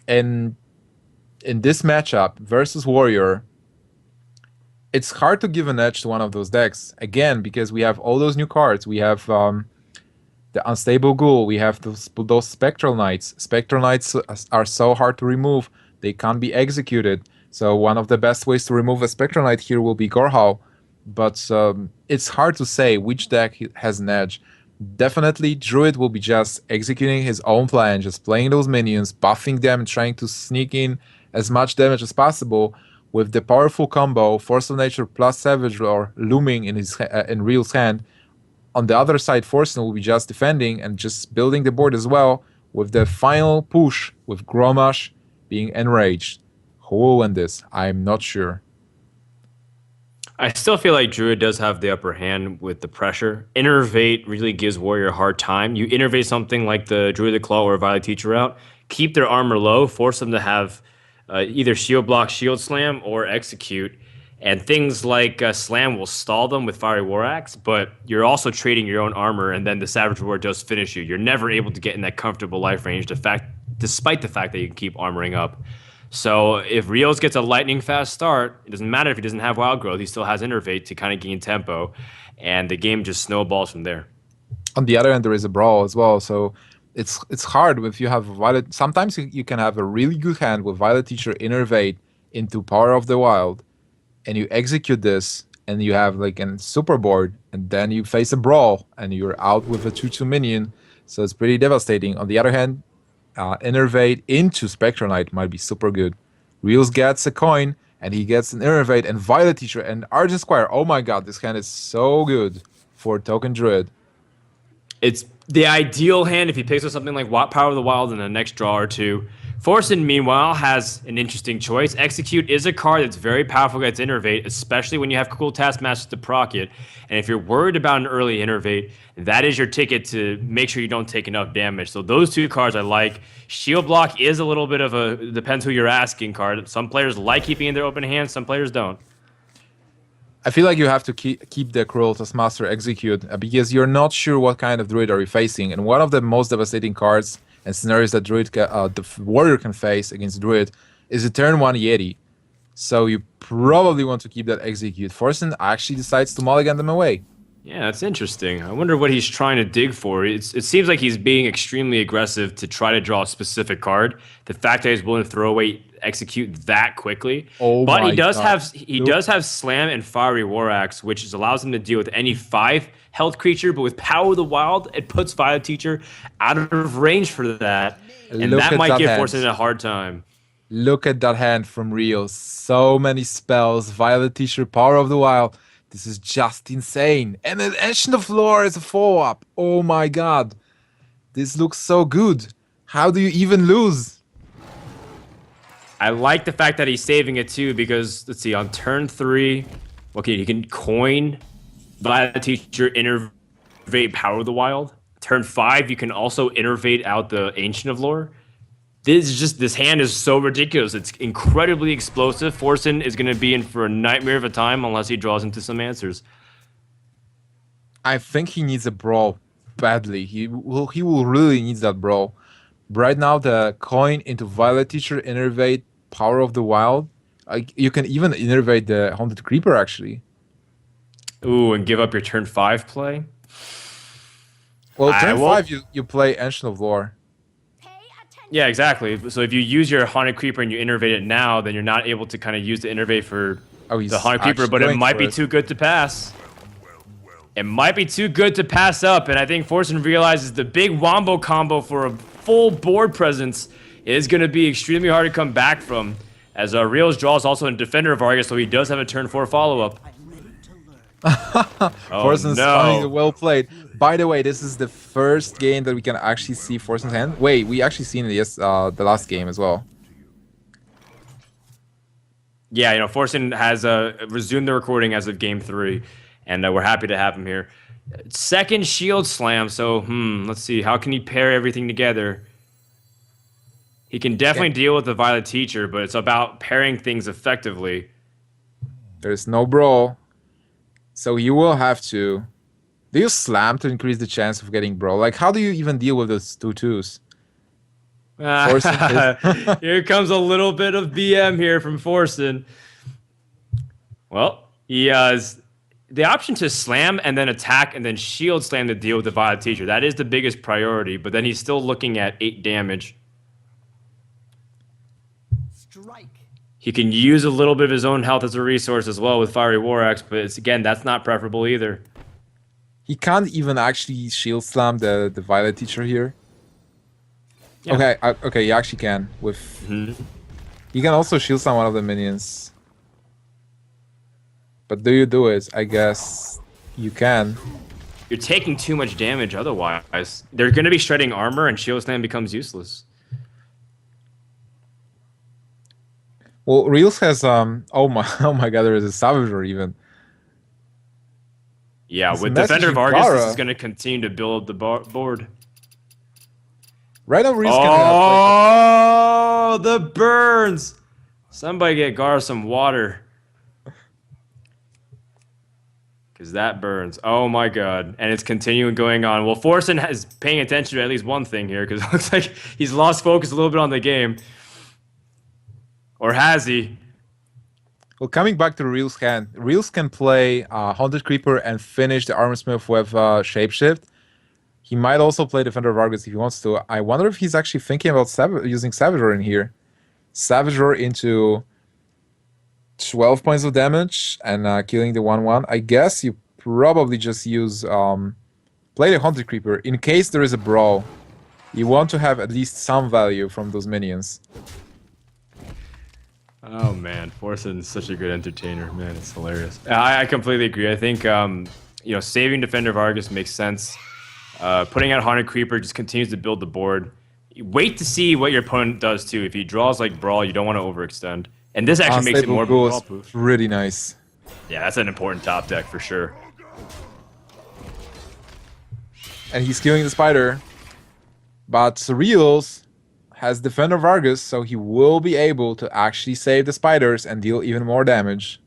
[SPEAKER 1] And in this matchup versus Warrior, it's hard to give an edge to one of those decks. Again, because we have all those new cards. We have the Unstable Ghoul. We have those Spectral Knights. Spectral Knights are so hard to remove. They can't be executed. So one of the best ways to remove a Spectral Knight here will be Gorhal. But it's hard to say which deck has an edge. Definitely, Druid will be just executing his own plan, just playing those minions, buffing them, and trying to sneak in as much damage as possible with the powerful combo Force of Nature plus Savage Roar looming in Real's hand. On the other side, Forsen will be just defending and just building the board as well, with the final push with Grommash being enraged. Who will win this? I'm not sure.
[SPEAKER 2] I still feel like Druid does have the upper hand with the pressure. Innervate really gives Warrior a hard time. You innervate something like the Druid of Claw or Violet Teacher out, keep their armor low, force them to have either shield block, shield slam, or execute. And things like slam will stall them with Fiery War Axe, but you're also trading your own armor, and then the Savage Roar does finish you. You're never able to get in that comfortable life range, despite the fact that you can keep armoring up. So if Realz gets a lightning fast start, it doesn't matter if he doesn't have Wild Growth. He still has Innervate to kind of gain tempo, and the game just snowballs from there.
[SPEAKER 1] On the other end, there is a Brawl as well, so it's hard if you have Violet. Sometimes you can have a really good hand with Violet Teacher Innervate into Power of the Wild, and you execute this, and you have like a super board, and then you face a Brawl, and you're out with a 2/2 minion, so it's pretty devastating. On the other hand, Innervate into Spectral Knight might be super good. Realz gets a coin, and he gets an Innervate and Violet Teacher and Argent Squire. Oh my god, this hand is so good for Token Druid.
[SPEAKER 2] It's the ideal hand if he picks up something like Power of the Wild in the next draw or two. Forsen, meanwhile, has an interesting choice. Execute is a card that's very powerful against Innervate, especially when you have cool Taskmasters to proc it. And if you're worried about an early Innervate, that is your ticket to make sure you don't take enough damage. So those two cards I like. Shield Block is a little bit of a, depends who you're asking card. Some players like keeping in their open hands, some players don't.
[SPEAKER 1] I feel like you have to keep the Cruel Taskmaster execute because you're not sure what kind of Druid are you facing. And one of the most devastating cards and scenarios that the Warrior can face against Druid is a turn 1 Yeti. So you probably want to keep that execute. Forsen actually decides to mulligan them away.
[SPEAKER 2] Yeah, that's interesting. I wonder what he's trying to dig for. It seems like he's being extremely aggressive to try to draw a specific card. The fact that he's willing to throw away execute that quickly.
[SPEAKER 1] Oh
[SPEAKER 2] but
[SPEAKER 1] my
[SPEAKER 2] he does
[SPEAKER 1] God.
[SPEAKER 2] have Slam and Fiery War Axe, which allows him to deal with any 5 health creature, but with Power of the Wild, it puts Violet Teacher out of range for that. And
[SPEAKER 1] Look
[SPEAKER 2] that
[SPEAKER 1] at
[SPEAKER 2] might
[SPEAKER 1] that
[SPEAKER 2] give
[SPEAKER 1] hand.
[SPEAKER 2] Forsen a hard time.
[SPEAKER 1] Look at that hand from Rio. So many spells. Violet Teacher, Power of the Wild. This is just insane. And an Ancient of Lore is a follow-up. Oh my god. This looks so good. How do you even lose?
[SPEAKER 2] I like the fact that he's saving it too, because let's see, on turn 3, okay, he can coin Violet Teacher, Innervate, Power of the Wild. Turn 5, you can also Innervate out the Ancient of Lore. This hand is so ridiculous. It's incredibly explosive. Forsen is going to be in for a nightmare of a time unless he draws into some answers.
[SPEAKER 1] I think he needs a Brawl badly. He will really need that Brawl. Right now, the coin into Violet Teacher, Innervate, Power of the Wild. You can even Innervate the Haunted Creeper, actually.
[SPEAKER 2] Ooh, and give up your turn 5 play?
[SPEAKER 1] Well, turn 5, you play Ancient of Lore.
[SPEAKER 2] Yeah, exactly. So if you use your Haunted Creeper and you Innervate it now, then you're not able to kind of use the Innervate for
[SPEAKER 1] Oh,
[SPEAKER 2] the
[SPEAKER 1] he's
[SPEAKER 2] Haunted Creeper,
[SPEAKER 1] actually
[SPEAKER 2] but it
[SPEAKER 1] going
[SPEAKER 2] might
[SPEAKER 1] for
[SPEAKER 2] be too good to pass. It might be too good to pass up, and I think Forsen realizes the big wombo combo for a full board presence is going to be extremely hard to come back from. As Realz draws also a defender of Vargas, so he does have a turn 4 follow-up. Oh
[SPEAKER 1] Forsen's finally
[SPEAKER 2] no.
[SPEAKER 1] well played. By the way, this is the first game that we can actually see Forsen's hand. Wait, we actually seen it the last game as well.
[SPEAKER 2] Yeah, Forsen has resumed the recording as of game 3, and we're happy to have him here. Second shield slam, so let's see. How can he pair everything together? He can definitely deal with the Violet Teacher, but it's about pairing things effectively.
[SPEAKER 1] There's no brawl, so you will have to. Do you slam to increase the chance of getting brawl? Like, how do you even deal with those 2-2s?
[SPEAKER 2] Here comes a little bit of BM here from Forsen. Well, he has the option to slam and then attack and then shield slam to deal with the Violet Teacher. That is the biggest priority, but then he's still looking at 8 damage. He can use a little bit of his own health as a resource as well with Fiery War Axe, but again, that's not preferable either.
[SPEAKER 1] He can't even actually shield slam the Violet Teacher here.
[SPEAKER 2] Yeah.
[SPEAKER 1] Okay, okay, he actually can. He can also shield slam one of the minions. But do you do it? I guess you can.
[SPEAKER 2] You're taking too much damage otherwise. They're going to be shredding armor and shield slam becomes useless.
[SPEAKER 1] Well, Realz has oh my god, there is a Savager even.
[SPEAKER 2] Yeah,
[SPEAKER 1] He's
[SPEAKER 2] with Defender
[SPEAKER 1] messaging
[SPEAKER 2] Vargas, this
[SPEAKER 1] Gara.
[SPEAKER 2] is going to continue to build the board.
[SPEAKER 1] Right now, Realz
[SPEAKER 2] Oh, the burns! Somebody get Gara some water. Because that burns. Oh my god. And it's continuing going on. Well, Forsen is paying attention to at least one thing here, because it looks like he's lost focus a little bit on the game. Or has he?
[SPEAKER 1] Well, coming back to Realz hand, Realz can play Haunted Creeper and finish the Armor Smith with Shapeshift. He might also play Defender Vargas if he wants to. I wonder if he's actually thinking about using Savager in here. Savager into 12 points of damage and killing the 1-1. I guess you probably just use play the Haunted Creeper in case there is a brawl. You want to have at least some value from those minions.
[SPEAKER 2] Oh man, Forsen's such a good entertainer. Man, it's hilarious. I completely agree. I think saving Defender Vargas makes sense. Putting out Haunted Creeper just continues to build the board. Wait to see what your opponent does too. If he draws like Brawl, you don't want to overextend. And this actually makes it more brawl proof.
[SPEAKER 1] Pretty nice.
[SPEAKER 2] Yeah, that's an important top deck for sure.
[SPEAKER 1] And he's killing the spider. But Realz has Defender Vargas, so he will be able to actually save the spiders and deal even more damage.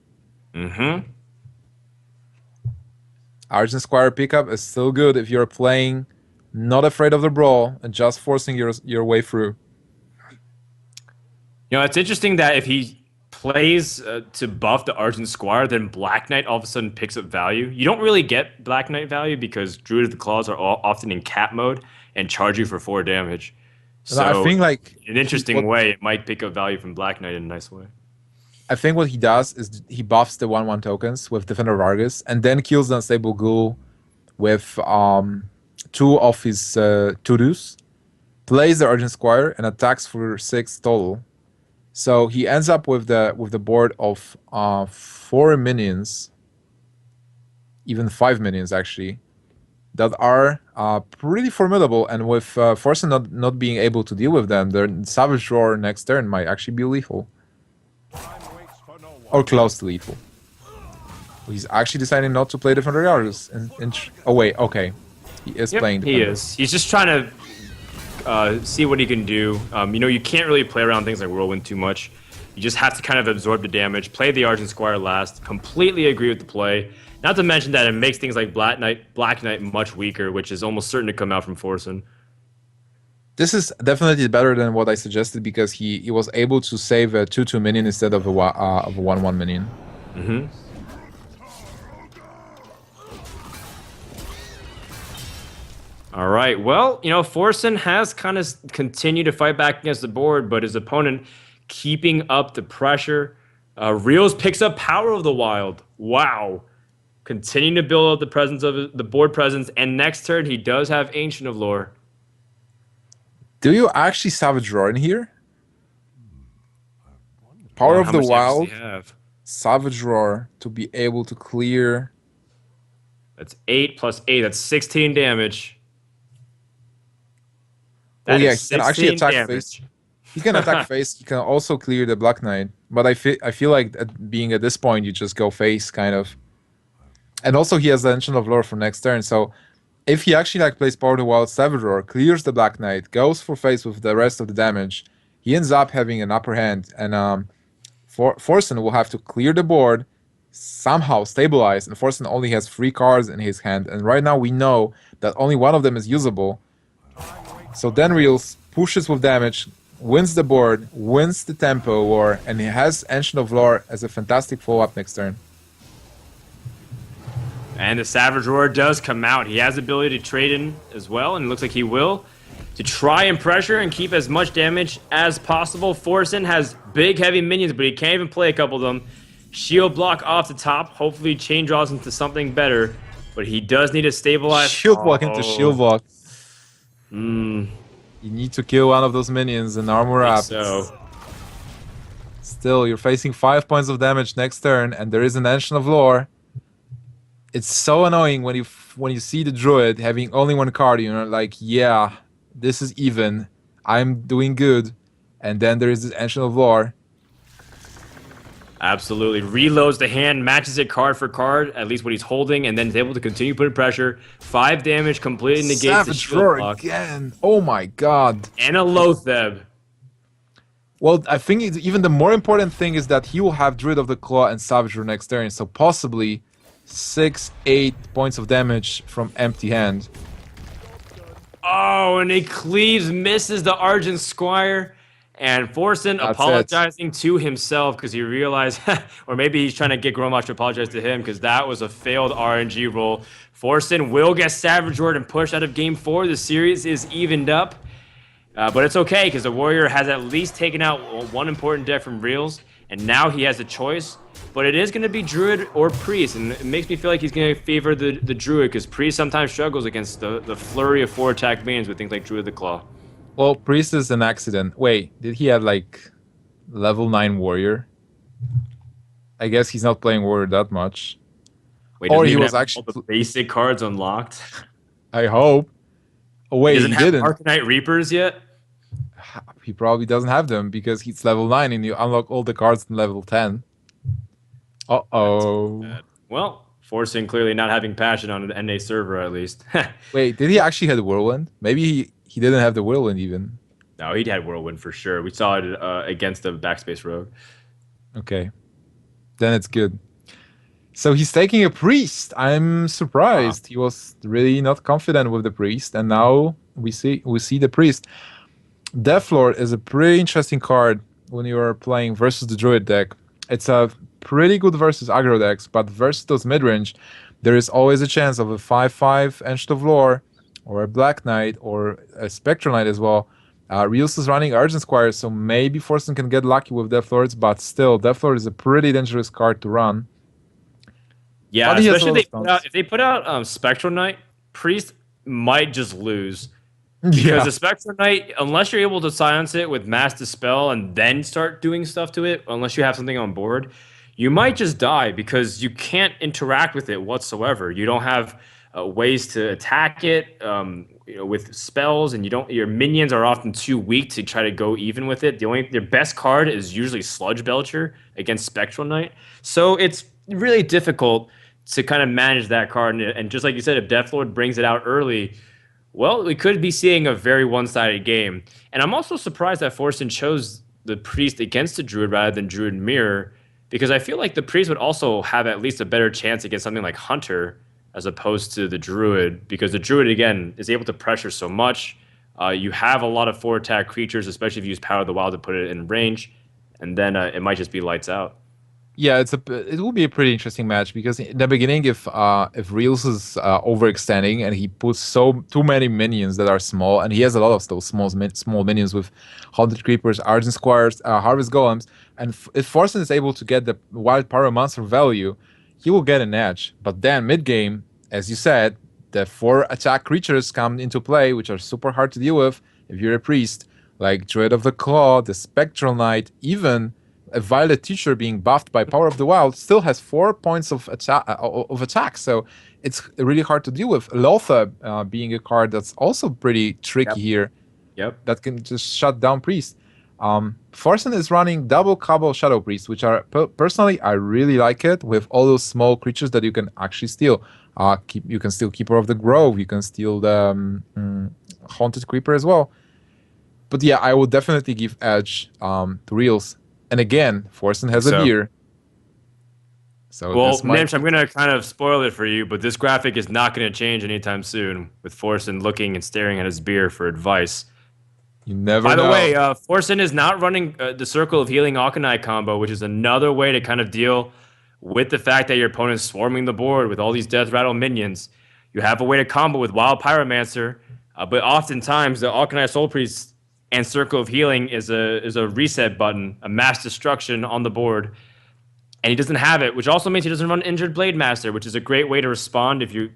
[SPEAKER 1] Argent Squire pickup is still good if you're playing not afraid of the brawl and just forcing your way through.
[SPEAKER 2] It's interesting that if he plays to buff the Argent Squire, then Black Knight all of a sudden picks up value. You don't really get Black Knight value because Druid of the Claws are often in cap mode and charge you for 4 damage. So
[SPEAKER 1] I think
[SPEAKER 2] in an interesting way, it might pick up value from Black Knight in a nice way.
[SPEAKER 1] I think what he does is he buffs the 1-1 tokens with Defender Vargas and then kills the Unstable Ghoul with 2 of his 2-2s, plays the Urgent Squire, and attacks for 6 total. So he ends up with the board of 4 minions, even 5 minions actually, that are pretty formidable. And with Forsen not being able to deal with them, the Savage Roar next turn might actually be lethal. Or close to lethal. He's actually deciding not to play Defender Vargas. Oh wait, okay. He is playing Defender.
[SPEAKER 2] He is. He's just trying to see what he can do. You can't really play around things like Whirlwind too much. You just have to kind of absorb the damage, play the Argent Squire last, completely agree with the play. Not to mention that it makes things like Black Knight much weaker, which is almost certain to come out from Forsen.
[SPEAKER 1] This is definitely better than what I suggested because he was able to save a 2-2 minion instead of a 1-1 minion.
[SPEAKER 2] All right. Well, Forsen has kind of continued to fight back against the board, but his opponent keeping up the pressure. Realz picks up Power of the Wild. Wow. Continuing to build up the presence of the board presence, and next turn he does have Ancient of Lore.
[SPEAKER 1] Do you actually Savage Roar in here?
[SPEAKER 2] Hold
[SPEAKER 1] Power
[SPEAKER 2] on,
[SPEAKER 1] of
[SPEAKER 2] how
[SPEAKER 1] the
[SPEAKER 2] much damage does
[SPEAKER 1] Wild,
[SPEAKER 2] he have?
[SPEAKER 1] Savage Roar to be able to clear.
[SPEAKER 2] That's 8 plus 8. That's 16 damage.
[SPEAKER 1] Oh
[SPEAKER 2] That
[SPEAKER 1] yeah,
[SPEAKER 2] is
[SPEAKER 1] he can actually
[SPEAKER 2] 16
[SPEAKER 1] attack face.
[SPEAKER 2] damage.
[SPEAKER 1] He can attack face. He can also clear the Black Knight. But I feel like being at this point, you just go face kind of. And also he has the Ancient of Lore for next turn. So if he actually like plays Power of the Wild Savage Roar, clears the Black Knight, goes for face with the rest of the damage, he ends up having an upper hand. And Forsen will have to clear the board, somehow stabilize, and Forsen only has 3 cards in his hand. And right now we know that only one of them is usable. So then Realz pushes with damage, wins the board, wins the tempo war, and he has Ancient of Lore as a fantastic follow-up next turn.
[SPEAKER 2] And the Savage Roar does come out. He has the ability to trade in as well, and it looks like he will. To try and pressure and keep as much damage as possible. Forsen has big, heavy minions, but he can't even play a couple of them. Shield block off the top. Hopefully chain draws into something better. But he does need to stabilize.
[SPEAKER 1] Shield block into shield block.
[SPEAKER 2] Hmm.
[SPEAKER 1] You need to kill one of those minions and armor up.
[SPEAKER 2] So
[SPEAKER 1] Still, you're facing 5 points of damage next turn, and there is an Ancient of Lore. It's so annoying when you see the druid having only 1 card. You're like, yeah, this is even. I'm doing good, and then there is this Ancient of Lore.
[SPEAKER 2] absolutely. Reloads the hand, matches it card for card, at least what he's holding, and then is able to continue putting pressure. 5 damage, completely negates the
[SPEAKER 1] Savage
[SPEAKER 2] shield
[SPEAKER 1] Roar
[SPEAKER 2] block.
[SPEAKER 1] again. Oh my god.
[SPEAKER 2] And a Loatheb.
[SPEAKER 1] Well, I think even the more important thing is that he will have Druid of the Claw and Savage Roar next turn, so possibly 6-8 points of damage from empty hand.
[SPEAKER 2] Oh, and he cleaves, misses the Argent Squire. And Forsen
[SPEAKER 1] That's
[SPEAKER 2] apologizing to himself because he realized, or maybe he's trying to get Grommash to apologize to him because that was a failed RNG roll. Forsen will get Savage Roared and pushed out of Game 4. The series is evened up. But it's okay because the Warrior has at least taken out one important deck from Realz. And now he has a choice. But it is going to be Druid or Priest. And it makes me feel like he's going to favor the Druid because Priest sometimes struggles against the flurry of 4 attack minions with things like Druid the Claw.
[SPEAKER 1] Well, Priest is an accident. Wait, did he have like level 9 Warrior? I guess he's not playing Warrior that much.
[SPEAKER 2] Wait,
[SPEAKER 1] Or
[SPEAKER 2] doesn't
[SPEAKER 1] he
[SPEAKER 2] even
[SPEAKER 1] was
[SPEAKER 2] have
[SPEAKER 1] actually...
[SPEAKER 2] all the basic cards unlocked.
[SPEAKER 1] I hope. Oh wait,
[SPEAKER 2] He doesn't
[SPEAKER 1] he
[SPEAKER 2] have
[SPEAKER 1] didn't.
[SPEAKER 2] Arcanite Reapers yet.
[SPEAKER 1] He probably doesn't have them because he's level 9 and you unlock all the cards in level 10. Uh-oh.
[SPEAKER 2] Well, Forsen clearly not having passion on an NA server at least.
[SPEAKER 1] Wait, did he actually have the Whirlwind? Maybe he didn't have the Whirlwind even.
[SPEAKER 2] No, he'd had Whirlwind for sure. We saw it against the Backspace Rogue.
[SPEAKER 1] Okay. Then it's good. So he's taking a Priest. I'm surprised. He was really not confident with the Priest, and now we see the Priest. Deathlord is a pretty interesting card when you are playing versus the Druid deck. It's a pretty good versus aggro decks, but versus those midrange, there is always a chance of a 5/5 Ancient of Lore, or a Black Knight, or a Spectral Knight as well. Realz is running Argent Squire, so maybe Forsen can get lucky with Deathlords, but still, Deathlord is a pretty dangerous card to run.
[SPEAKER 2] Yeah,
[SPEAKER 1] But he has a
[SPEAKER 2] especially
[SPEAKER 1] lot of
[SPEAKER 2] if they put out Spectral Knight, Priest might just lose. Because the Spectral Knight, unless you're able to silence it with Mass Dispel and then start doing stuff to it, unless you have something on board, you might just die because you can't interact with it whatsoever. You don't have ways to attack it with spells, and your minions are often too weak to try to go even with it. Their best card is usually Sludge Belcher against Spectral Knight. So it's really difficult to kind of manage that card. And just like you said, if Deathlord brings it out early, well, we could be seeing a very one-sided game. And I'm also surprised that Forsen chose the Priest against the Druid rather than Druid Mirror, because I feel like the Priest would also have at least a better chance against something like Hunter as opposed to the Druid, because the Druid, again, is able to pressure so much. You have a lot of 4-attack creatures, especially if you use Power of the Wild to put it in range, and then it might just be lights out.
[SPEAKER 1] Yeah, it will be a pretty interesting match because in the beginning, if Reels is overextending and he puts too many minions that are small, and he has a lot of those small minions with haunted creepers, argent squires, harvest golems, and if Forsen is able to get the wild power monster value, he will get an edge. But then mid game, as you said, the 4 attack creatures come into play, which are super hard to deal with if you're a priest, like Druid of the Claw, the Spectral Knight, even a Violet Teacher being buffed by Power of the Wild still has 4 points of attack, so it's really hard to deal with. Lotha being a card that's also pretty tricky here, that can just shut down Priest. Forsen is running double Cabal Shadow Priest, which are personally I really like it with all those small creatures that you can actually steal. You can steal Keeper of the Grove, you can steal the Haunted Creeper as well. But yeah, I would definitely give edge to Reels. And again, Forsen has a deer. So
[SPEAKER 2] well, Nimsh, I'm going to kind of spoil it for you, but this graphic is not going to change anytime soon with Forsen looking and staring at his beer for advice.
[SPEAKER 1] You never
[SPEAKER 2] know. By the way,
[SPEAKER 1] way,
[SPEAKER 2] Forsen is not running the Circle of Healing Akanai combo, which is another way to kind of deal with the fact that your opponent's swarming the board with all these Death Rattle minions. You have a way to combo with Wild Pyromancer, but oftentimes the Akanai Soul Priest and Circle of Healing is a reset button, a mass destruction on the board, and he doesn't have it, which also means he doesn't run Injured Blade Master, which is a great way to respond if you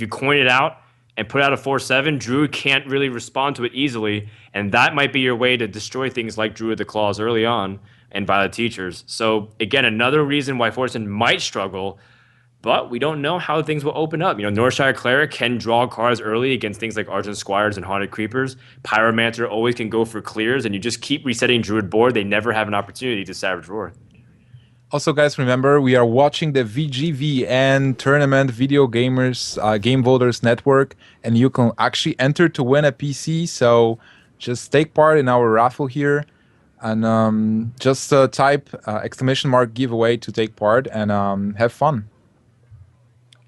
[SPEAKER 2] coin it out and put out a 4/7. Druid can't really respond to it easily, and that might be your way to destroy things like Druid the Claws early on and Violet Teachers. So again, another reason why Forsen might struggle. But we don't know how things will open up. Northshire Cleric can draw cards early against things like Argent Squires and Haunted Creepers. Pyromancer always can go for clears, and you just keep resetting Druid board. They never have an opportunity to Savage Roar.
[SPEAKER 1] Also, guys, remember, we are watching the VGVN Tournament Video Gamers Game Voters Network, and you can actually enter to win a PC. So just take part in our raffle here, and just type ! giveaway to take part, and have fun.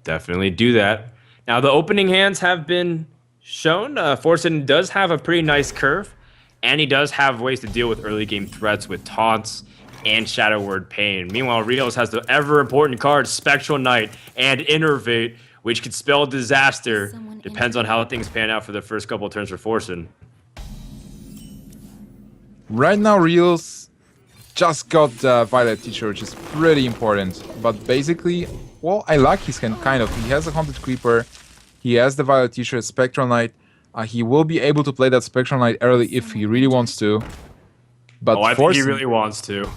[SPEAKER 2] Definitely do that. Now, the opening hands have been shown. Forsen does have a pretty nice curve, and he does have ways to deal with early game threats with taunts and Shadow Word Pain. Meanwhile, Realz has the ever-important cards Spectral Knight and Innervate, which could spell disaster. Depends on how things pan out for the first couple of turns for Forsen.
[SPEAKER 1] Right now, Realz just got Violet Teacher, which is pretty important. But basically, well, I like his hand, kind of. He has a Haunted Creeper. He has the Violet Teacher, Spectral Knight. He will be able to play that Spectral Knight early if he really wants to. But
[SPEAKER 2] I think he really wants to.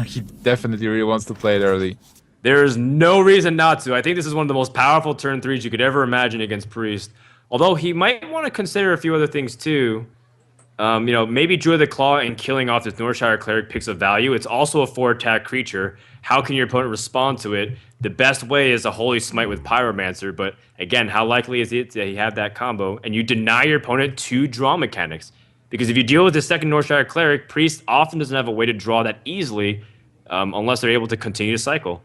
[SPEAKER 1] He definitely really wants to play it early.
[SPEAKER 2] There's no reason not to. I think this is one of the most powerful turn 3s you could ever imagine against Priest. Although he might want to consider a few other things too. Maybe Druid the Claw and killing off this Northshire Cleric picks a value. It's also a 4-attack creature. How can your opponent respond to it? The best way is a Holy Smite with Pyromancer, but again, how likely is it that he have that combo? And you deny your opponent 2 draw mechanics. Because if you deal with the second Northshire Cleric, Priest often doesn't have a way to draw that easily unless they're able to continue to cycle.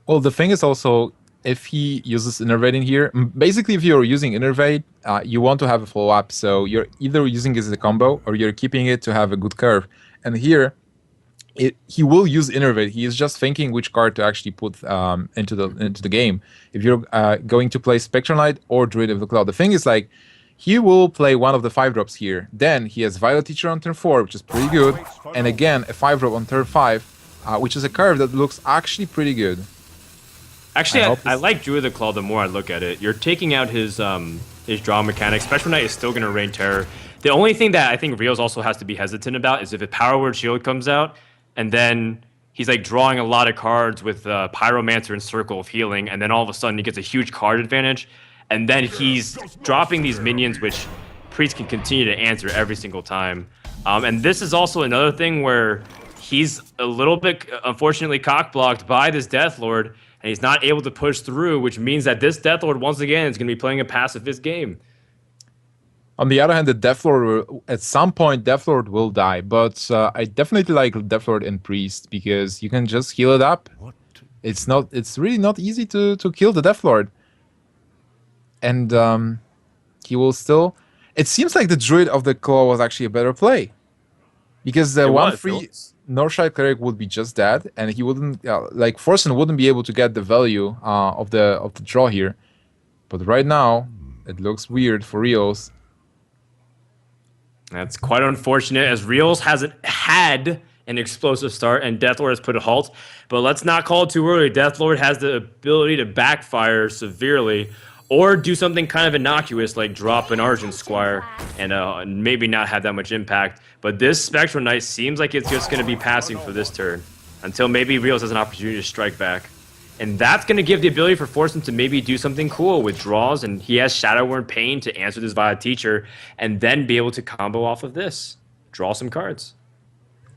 [SPEAKER 1] Well, the thing is also, if he uses Innervate in here, basically if you're using Innervate, you want to have a follow-up, so you're either using it as a combo or you're keeping it to have a good curve. And here, he will use Innervate. He is just thinking which card to actually put into the game. If you're going to play Spectral Knight or Druid of the Cloud, the thing is, like, he will play one of the 5-drops here. Then he has Violet Teacher on turn 4, which is pretty good, and again a 5-drop on turn 5, which is a curve that looks actually pretty good.
[SPEAKER 2] Actually, I like Druid the Claw the more I look at it. You're taking out his draw mechanics. Spectral Knight is still going to rain terror. The only thing that I think Realz also has to be hesitant about is if a Power Word Shield comes out, and then he's like drawing a lot of cards with Pyromancer and Circle of Healing, and then all of a sudden he gets a huge card advantage. And then he's dropping these minions, which Priest can continue to answer every single time. And this is also another thing where he's a little bit, unfortunately, cock-blocked by this Deathlord, and he's not able to push through, which means that this Deathlord, once again, is going to be playing a pacifist game.
[SPEAKER 1] On the other hand, the Deathlord, at some point, Deathlord will die. But I definitely like Deathlord and Priest, because you can just heal it up. It's really not easy to kill the Deathlord. And he will still... It seems like the Druid of the Claw was actually a better play. Because the Northside Cleric would be just dead, and he wouldn't like Forsen wouldn't be able to get the value of the draw here. But right now, it looks weird for Realz.
[SPEAKER 2] That's quite unfortunate, as Realz hasn't had an explosive start, and Deathlord has put a halt. But let's not call it too early. Deathlord has the ability to backfire severely, or do something kind of innocuous like drop an Argent Squire and maybe not have that much impact. But this Spectral Knight seems like it's just going to be passing for this turn, until maybe Realz has an opportunity to strike back. And that's going to give the ability for Forsen to maybe do something cool with draws, and he has Shadow Word Pain to answer this via Teacher, and then be able to combo off of this. Draw some cards.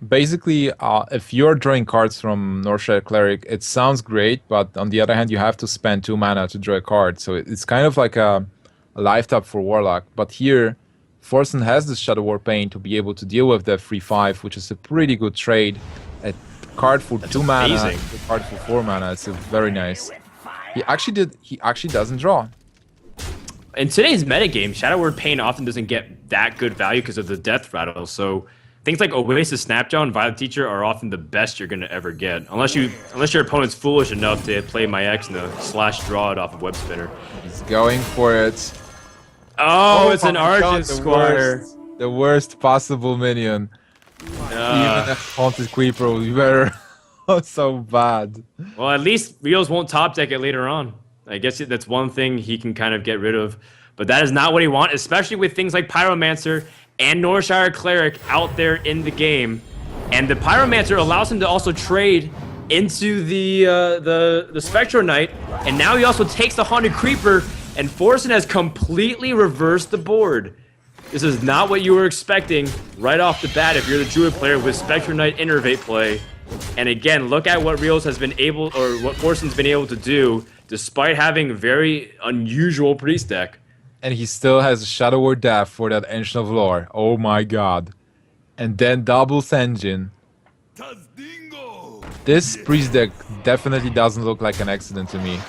[SPEAKER 1] Basically, if you're drawing cards from Northside Cleric, it sounds great, but on the other hand, you have to spend 2 mana to draw a card. So it's kind of like a life tap for Warlock. But here, Forsen has this Shadow Word Pain to be able to deal with the 3/5, which is a pretty good trade. A card for 2 mana, a card for 4 mana. It's very nice. He actually doesn't draw.
[SPEAKER 2] In today's metagame, Shadow Word Pain often doesn't get that good value because of the Death Rattle. So things like Oasis Snapjaw and Violet Teacher are often the best you're going to ever get. Unless your opponent's foolish enough to play my X and slash draw it off of Web Spinner.
[SPEAKER 1] He's going for it.
[SPEAKER 2] Oh, it's an Argent Squire.
[SPEAKER 1] The worst possible minion. Even a Haunted Creeper would be better. Oh, so bad.
[SPEAKER 2] Well, at least Realz won't top deck it later on. I guess that's one thing he can kind of get rid of. But that is not what he wants, especially with things like Pyromancer and Northshire Cleric out there in the game. And the Pyromancer allows him to also trade into the Spectral Knight. And now he also takes the Haunted Creeper, and Forsen has completely reversed the board. This is not what you were expecting right off the bat if you're the Druid player with Spectral Knight Innervate play. And again, look at what Realz has been able, or what Forsen's been able to do, despite having a very unusual priest deck.
[SPEAKER 1] And he still has a Shadow Word Death for that Ancient of Lore. Oh my god. And then doubles Engine. This priest deck definitely doesn't look like an accident to me.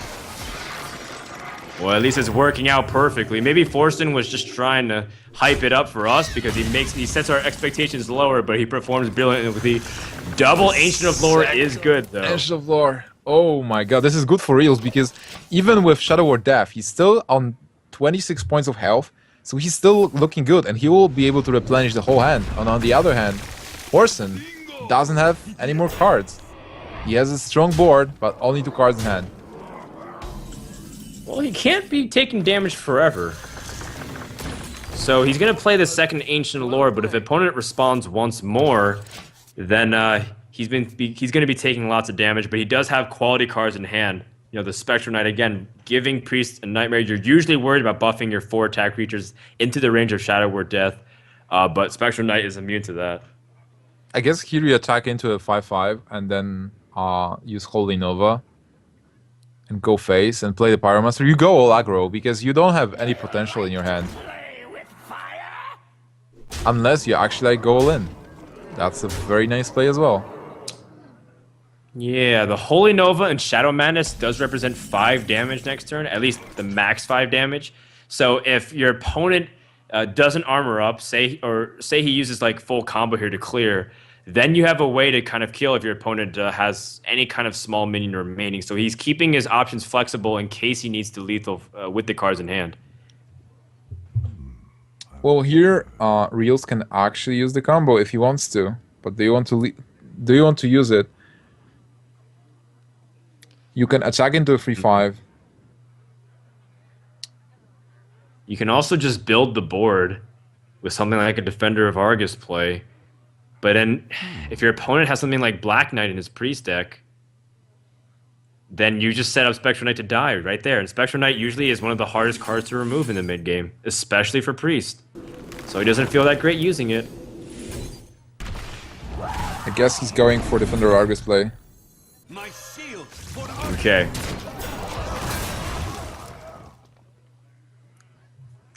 [SPEAKER 2] Well, at least it's working out perfectly. Maybe Forsen was just trying to hype it up for us because he sets our expectations lower, but he performs brilliantly with the double Ancient of Lore is good, though.
[SPEAKER 1] Ancient of Lore. Oh my god, this is good for Realz because even with Shadow Word Death, he's still on 26 points of health, so he's still looking good, and he will be able to replenish the whole hand. And on the other hand, Forsen doesn't have any more cards. He has a strong board, but only 2 cards in hand.
[SPEAKER 2] Well, he can't be taking damage forever. So he's going to play the second Ancient Lore, but if the opponent responds once more, then he's going to be taking lots of damage, but he does have quality cards in hand. You know, the Spectral Knight, again, giving Priest a Nightmare. You're usually worried about buffing your 4 attack creatures into the range of Shadow Word Death, but Spectral Knight is immune to that.
[SPEAKER 1] I guess here you attack into a 5/5 and then use Holy Nova and go face and play the Pyromancer. You go all aggro because you don't have any potential in your hand. Unless you actually go all in. That's a very nice play as well.
[SPEAKER 2] Yeah, the Holy Nova and Shadow Madness does represent 5 damage next turn, at least the max 5 damage. So if your opponent doesn't armor up, say he uses like full combo here to clear, then you have a way to kind of kill if your opponent has any kind of small minion remaining. So he's keeping his options flexible in case he needs to lethal with the cards in hand.
[SPEAKER 1] Well, here Realz can actually use the combo if he wants to, but do you want to use it? You can attack into a 3/5.
[SPEAKER 2] You can also just build the board with something like a Defender of Argus play. But then, if your opponent has something like Black Knight in his priest deck, then you just set up Spectral Knight to die right there. And Spectral Knight usually is one of the hardest cards to remove in the mid game, especially for priest. So he doesn't feel that great using it.
[SPEAKER 1] I guess he's going for Defender of Argus play.
[SPEAKER 2] Okay.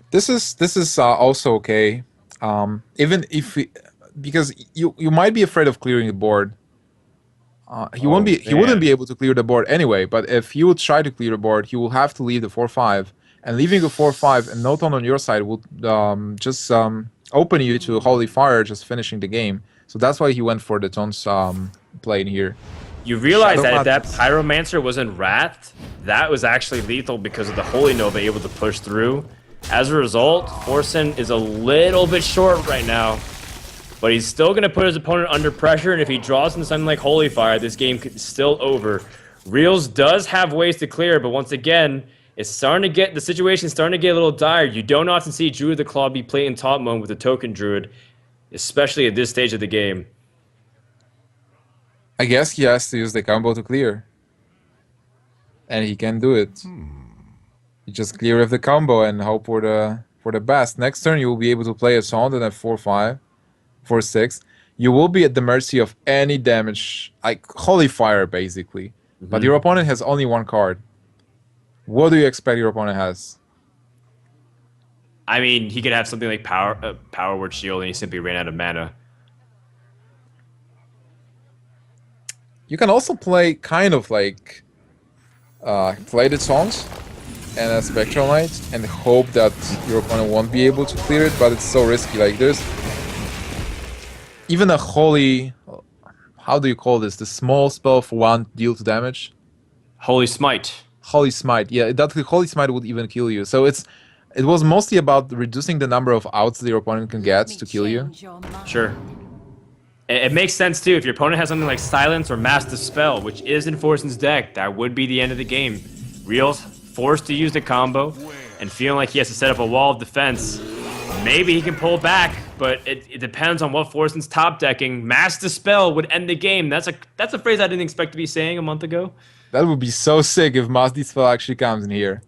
[SPEAKER 1] This is also okay. Even if because you might be afraid of clearing the board. He wouldn't be able to clear the board anyway. But if he would try to clear the board, he will have to leave the 4/5, and leaving a 4/5 and no tone on your side would just open you to Holy Fire, just finishing the game. So that's why he went for the Tons play in here.
[SPEAKER 2] You realize
[SPEAKER 1] Shadow
[SPEAKER 2] that if that
[SPEAKER 1] Madness.
[SPEAKER 2] Pyromancer wasn't Wrath, that was actually lethal because of the Holy Nova able to push through. As a result, Forsen is a little bit short right now, but he's still going to put his opponent under pressure, and if he draws into something like Holy Fire, this game is still over. Realz does have ways to clear, but once again, it's starting to get, the situation's starting to get a little dire. You don't often see Druid the Claw be played in top mode with a token Druid, especially at this stage of the game.
[SPEAKER 1] I guess he has to use the combo to clear. And he can do it. You just clear with the combo and hope for the best. Next turn you will be able to play a Sound and a 4-5, 4-6. You will be at the mercy of any damage, like Holy Fire basically. But your opponent has only one card. What do you expect your opponent has?
[SPEAKER 2] I mean, he could have something like Power Word Shield, and he simply ran out of mana.
[SPEAKER 1] You can also play kind of like Flighted Songs and a Spectral Knight and hope that your opponent won't be able to clear it, but it's so risky. Like there's even a holy, how do you call this? The small spell for 1 deal to damage.
[SPEAKER 2] Holy Smite.
[SPEAKER 1] Holy Smite, yeah, that Holy Smite would even kill you. So it was mostly about reducing the number of outs that your opponent can get to kill you.
[SPEAKER 2] Sure. It makes sense too. If your opponent has something like Silence or Mass Dispel, which is in Forsen's deck, that would be the end of the game. Realz forced to use the combo and feeling like he has to set up a wall of defense. Maybe he can pull back, but it depends on what Forsen's top decking. Mass Dispel would end the game. That's a phrase I didn't expect to be saying a month ago.
[SPEAKER 1] That would be so sick if Mass Dispel actually comes in here.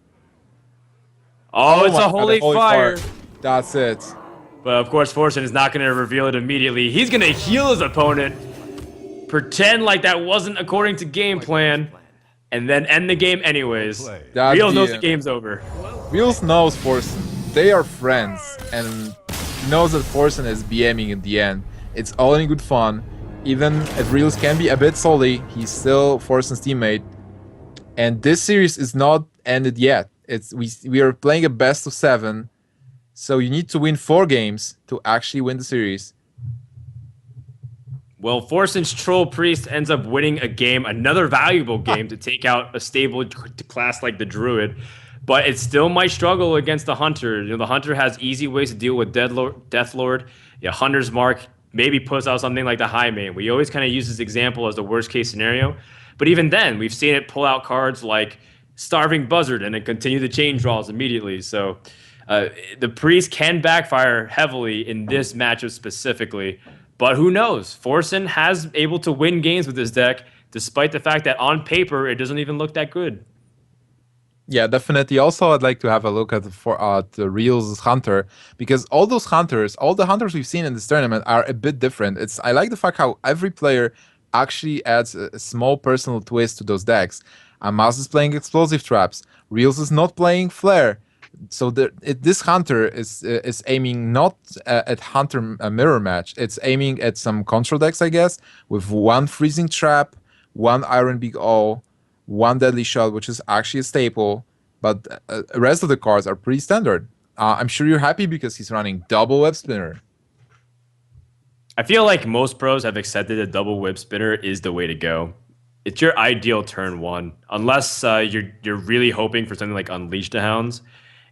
[SPEAKER 2] Oh, it's
[SPEAKER 1] my
[SPEAKER 2] a
[SPEAKER 1] God,
[SPEAKER 2] Holy
[SPEAKER 1] the
[SPEAKER 2] Fire.
[SPEAKER 1] That's it.
[SPEAKER 2] But of course, Forsen is not going to reveal it immediately. He's going to heal his opponent, pretend like that wasn't according to game plan, and then end the game anyways. Realz knows the game's over.
[SPEAKER 1] Realz knows Forsen. They are friends, and knows that Forsen is BMing in the end. It's all in good fun. Even if Realz can be a bit salty, he's still Forsen's teammate. And this series is not ended yet. We are playing a best of 7. So you need to win 4 games to actually win the series.
[SPEAKER 2] Well, Forsen's Troll Priest ends up winning a game, another valuable game to take out a stable class like the Druid. But it still might struggle against the Hunter. You know, the Hunter has easy ways to deal with Deathlord. Yeah, Hunter's Mark maybe puts out something like the High Mane. We always kind of use this example as the worst case scenario. But even then, we've seen it pull out cards like Starving Buzzard and then continue the chain draws immediately. So the Priest can backfire heavily in this matchup specifically. But who knows? Forsen has able to win games with this deck, despite the fact that on paper, it doesn't even look that good.
[SPEAKER 1] Yeah, definitely. Also, I'd like to have a look at the Realz Hunter, because all the hunters we've seen in this tournament are a bit different. I like the fact how every player actually adds a small personal twist to those decks. Amas is playing explosive traps. Realz is not playing flare. So this hunter is aiming not at hunter mirror match. It's aiming at some control decks, I guess, with 1 freezing trap, 1 iron big O, 1 deadly shot, which is actually a staple. But the rest of the cards are pretty standard. I'm sure you're happy because he's running double web spinner.
[SPEAKER 2] I feel like most pros have accepted a double whip spinner is the way to go. It's your ideal turn 1, unless you're really hoping for something like Unleash the Hounds.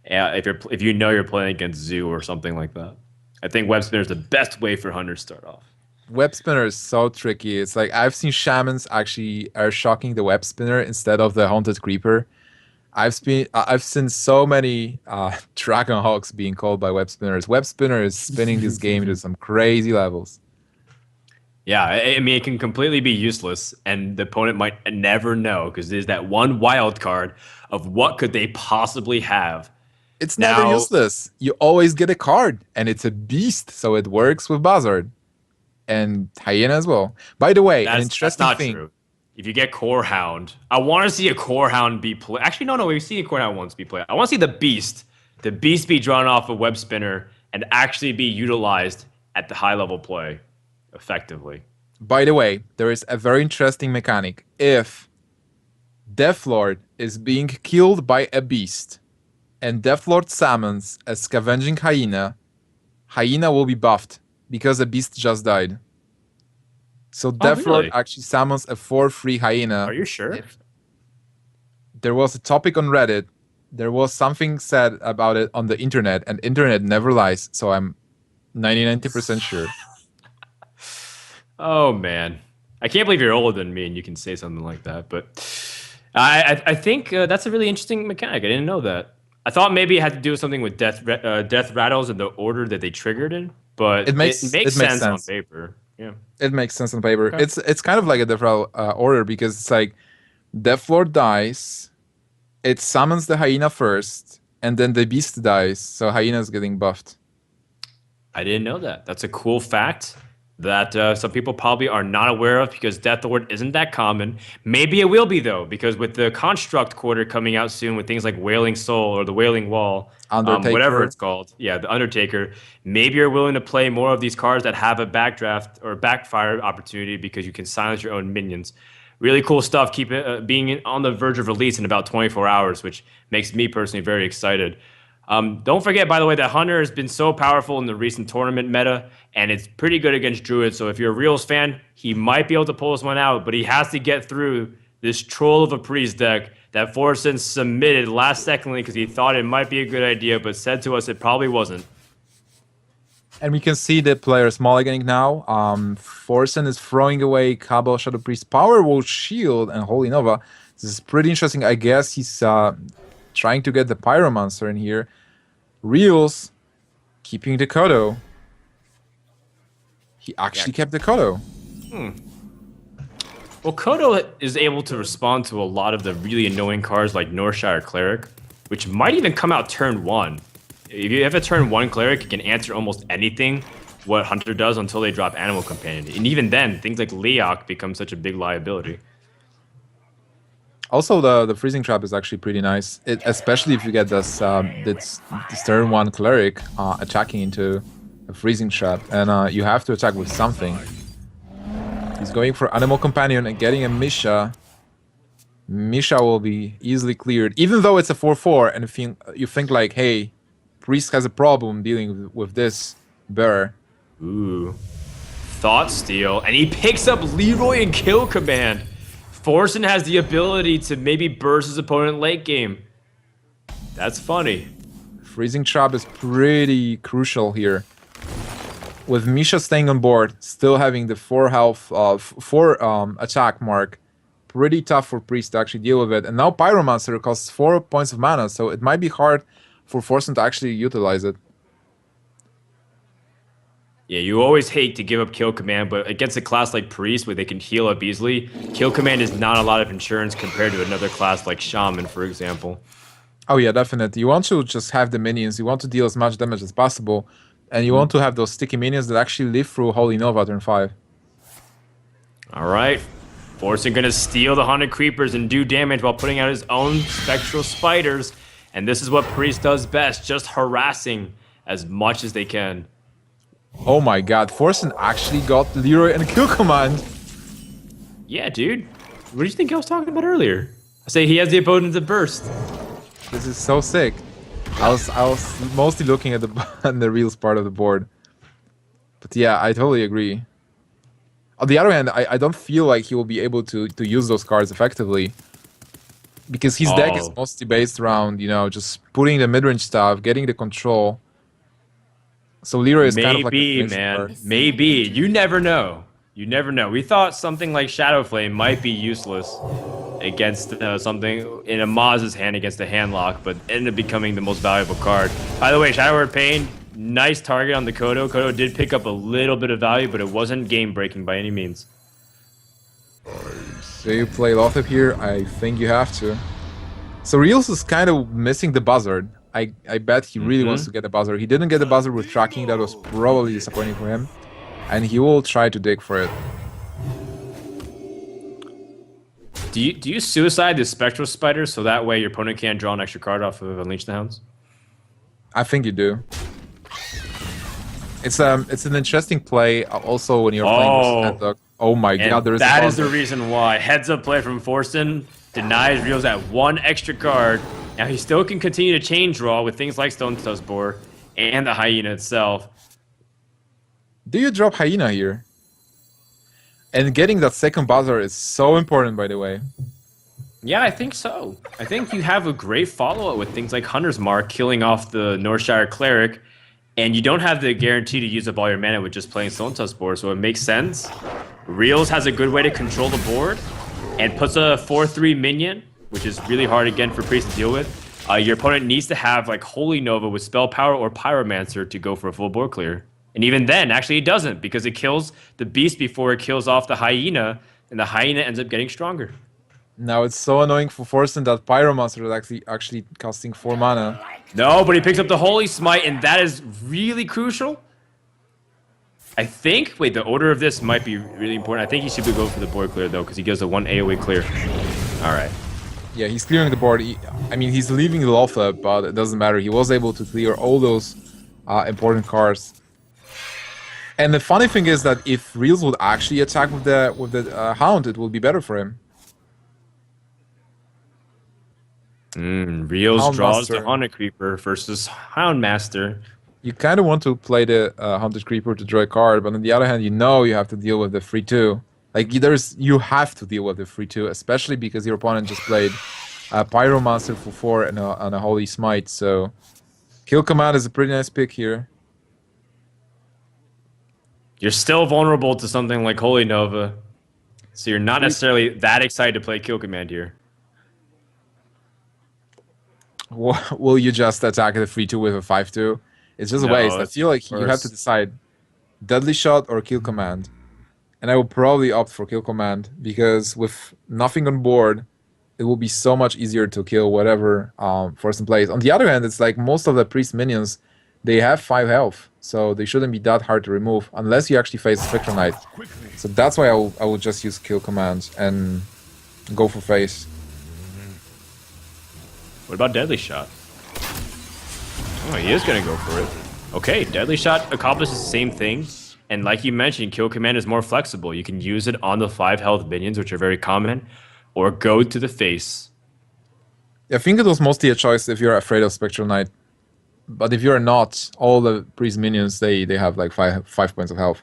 [SPEAKER 2] If you know you're playing against Zoo or something like that. I think web spinner is the best way for Hunters to start off.
[SPEAKER 1] Web spinner is so tricky. It's like I've seen shamans actually are shocking the web spinner instead of the haunted creeper. I've seen so many Dragon Hawks being called by web spinners. Web spinner is spinning this game to some crazy levels.
[SPEAKER 2] Yeah, I mean, it can completely be useless, and the opponent might never know because there's that one wild card of what could they possibly have.
[SPEAKER 1] It's never useless. You always get a card, and it's a beast, so it works with Buzzard and Hyena as well. By the way, an interesting thing.
[SPEAKER 2] True. If you get Core Hound, I want to see a Core Hound be played. Actually, no, we've seen a Core Hound once be played. I want to see the Beast be drawn off a web spinner and actually be utilized at the high level play effectively.
[SPEAKER 1] By the way, there is a very interesting mechanic. If Deathlord is being killed by a beast, and Deathlord summons a Scavenging Hyena, Hyena will be buffed because the beast just died. So
[SPEAKER 2] Oh,
[SPEAKER 1] Death Lord
[SPEAKER 2] really?
[SPEAKER 1] actually summons a 4/3 hyena.
[SPEAKER 2] Are you sure?
[SPEAKER 1] If there was a topic on Reddit, there was something said about it on the internet, and internet never lies. So I'm 90% sure.
[SPEAKER 2] Oh man, I can't believe you're older than me and you can say something like that. But I think that's a really interesting mechanic. I didn't know that. I thought maybe it had to do with something with death rattles and the order that they triggered in. But it
[SPEAKER 1] It
[SPEAKER 2] makes
[SPEAKER 1] makes
[SPEAKER 2] sense on
[SPEAKER 1] sense.
[SPEAKER 2] paper. Yeah.
[SPEAKER 1] It makes sense on paper.
[SPEAKER 2] Okay.
[SPEAKER 1] It's kind of like a different order because it's like Death Lord dies, it summons the hyena first, and then the beast dies. So hyena is getting buffed.
[SPEAKER 2] I didn't know that. That's a cool fact that some people probably are not aware of because Death Lord isn't that common. Maybe it will be though, because with the Construct quarter coming out soon with things like Wailing Soul or the Wailing Wall, whatever
[SPEAKER 1] Undertaker.
[SPEAKER 2] it's called, yeah, the Undertaker. Maybe you're willing to play more of these cards that have a backdraft or backfire opportunity because you can silence your own minions. Really cool stuff. Keep it being on the verge of release in about 24 hours, which makes me personally very excited. Don't forget, by the way, that Hunter has been so powerful in the recent tournament meta, and it's pretty good against Druid. So if you're a Realz fan, he might be able to pull this one out, but he has to get through this troll of a priest deck that Forsen submitted last secondly because he thought it might be a good idea, but said to us it probably wasn't.
[SPEAKER 1] And we can see the players mulliganing now. Forsen is throwing away Cabal, Shadow Priest, Power Wall, Shield, and Holy Nova. This is pretty interesting. I guess he's trying to get the Pyromancer in here. Realz keeping the Kodo. He actually kept the Kodo.
[SPEAKER 2] Well, Kodo is able to respond to a lot of the really annoying cards like Northshire Cleric, which might even come out turn 1. If you have a turn 1 Cleric, it can answer almost anything what Hunter does until they drop Animal Companion. And even then, things like Leok become such a big liability.
[SPEAKER 1] Also, the freezing trap is actually pretty nice, especially if you get this turn 1 Cleric attacking into a freezing trap, and you have to attack with something. He's going for Animal Companion and getting a Misha. Misha will be easily cleared, even though it's a 4/4, and if you think like, hey, Priest has a problem dealing with this bear.
[SPEAKER 2] Ooh. Thought Steal, and he picks up Leroy and Kill Command. Forsen has the ability to maybe burst his opponent late game. That's funny.
[SPEAKER 1] Freezing trap is pretty crucial here. With Misha staying on board, still having the 4 health, 4 attack mark, pretty tough for Priest to actually deal with it. And now Pyromancer costs 4 points of mana, so it might be hard for Forsen to actually utilize it.
[SPEAKER 2] Yeah, you always hate to give up Kill Command, but against a class like Priest where they can heal up easily, Kill Command is not a lot of insurance compared to another class like Shaman, for example.
[SPEAKER 1] Oh yeah, definitely. You want to just have the minions, you want to deal as much damage as possible, and you want to have those sticky minions that actually live through Holy Nova turn 5.
[SPEAKER 2] All right. Forsen gonna steal the Haunted Creepers and do damage while putting out his own Spectral Spiders. And this is what Priest does best, just harassing as much as they can.
[SPEAKER 1] Oh my god, Forsen actually got Leroy and Kill Command.
[SPEAKER 2] Yeah, dude. What do you think I was talking about earlier? I say he has the opponent to burst.
[SPEAKER 1] This is so sick. I was mostly looking at the at the Realz part of the board. But yeah, I totally agree. On the other hand, I don't feel like he will be able to use those cards effectively. Because his deck is mostly based around, you know, just putting the mid-range stuff, getting the control. So Leroy is kind of like a
[SPEAKER 2] man.
[SPEAKER 1] card.
[SPEAKER 2] Maybe. You never know. You never know. We thought something like Shadow Flame might be useless against something in Amaz's hand against a handlock, but ended up becoming the most valuable card. By the way, Shadow Word Pain, nice target on the Kodo. Kodo did pick up a little bit of value, but it wasn't game-breaking by any means.
[SPEAKER 1] So you play Lothep here? I think you have to. So Realz is kind of missing the buzzard. I bet he really wants to get a buzzard. He didn't get the buzzard with tracking. That was probably disappointing for him. And he will try to dig for it.
[SPEAKER 2] Do you suicide the Spectral Spiders so that way your opponent can't draw an extra card off of Unleash the Hounds?
[SPEAKER 1] I think you do. It's an interesting play also when you're playing with Heads. Oh my god, there is
[SPEAKER 2] that is the reason why. Heads up play from Forsen denies Realz that 1 extra card. Now he still can continue to chain draw with things like Stone Tuskboar and the Hyena itself.
[SPEAKER 1] Do you drop Hyena here? And getting that second buzzer is so important, by the way.
[SPEAKER 2] Yeah, I think so. I think you have a great follow-up with things like Hunter's Mark, killing off the Northshire Cleric, and you don't have the guarantee to use up all your mana with just playing Stone Spore, so it makes sense. Realz has a good way to control the board, and puts a 4/3 minion, which is really hard again for Priest to deal with. Your opponent needs to have like Holy Nova with Spell Power or Pyromancer to go for a full board clear. And even then, actually it doesn't, because it kills the beast before it kills off the hyena, and the hyena ends up getting stronger.
[SPEAKER 1] Now it's so annoying for Forsen that Pyromancer is actually costing 4 mana.
[SPEAKER 2] No, but he picks up the Holy Smite, and that is really crucial. I think, wait, the order of this might be really important. I think he should go for the board clear, though, because he gives a 1 AoE clear. All right.
[SPEAKER 1] Yeah, he's clearing the board. I mean, he's leaving the Lofa, but it doesn't matter. He was able to clear all those important cards. And the funny thing is that if Realz would actually attack with the Hound, it would be better for him.
[SPEAKER 2] Realz draws the Haunted Creeper versus Houndmaster.
[SPEAKER 1] You kind of want to play the Haunted Creeper to draw a card, but on the other hand, you know you have to deal with the 3/2. Like, you have to deal with the 3/2, especially because your opponent just played Pyromancer for 4 and a Holy Smite, so Kill Command is a pretty nice pick here.
[SPEAKER 2] You're still vulnerable to something like Holy Nova, so you're not necessarily that excited to play Kill Command here.
[SPEAKER 1] Will you just attack the 3/2 with a 5/2? It's just a waste. I feel like you have to decide Deadly Shot or Kill Command. And I will probably opt for Kill Command, because with nothing on board, it will be so much easier to kill whatever Forsen plays. On the other hand, it's like most of the Priest minions, they have 5 health, so they shouldn't be that hard to remove, unless you actually face Spectral Knight. So that's why I will just use Kill Command and go for face.
[SPEAKER 2] What about Deadly Shot? Oh, he is going to go for it. Okay, Deadly Shot accomplishes the same thing. And like you mentioned, Kill Command is more flexible. You can use it on the 5 health minions, which are very common, or go to the face.
[SPEAKER 1] I think it was mostly a choice if you're afraid of Spectral Knight. But if you're not, all the Priest minions, they have like 5 points of health.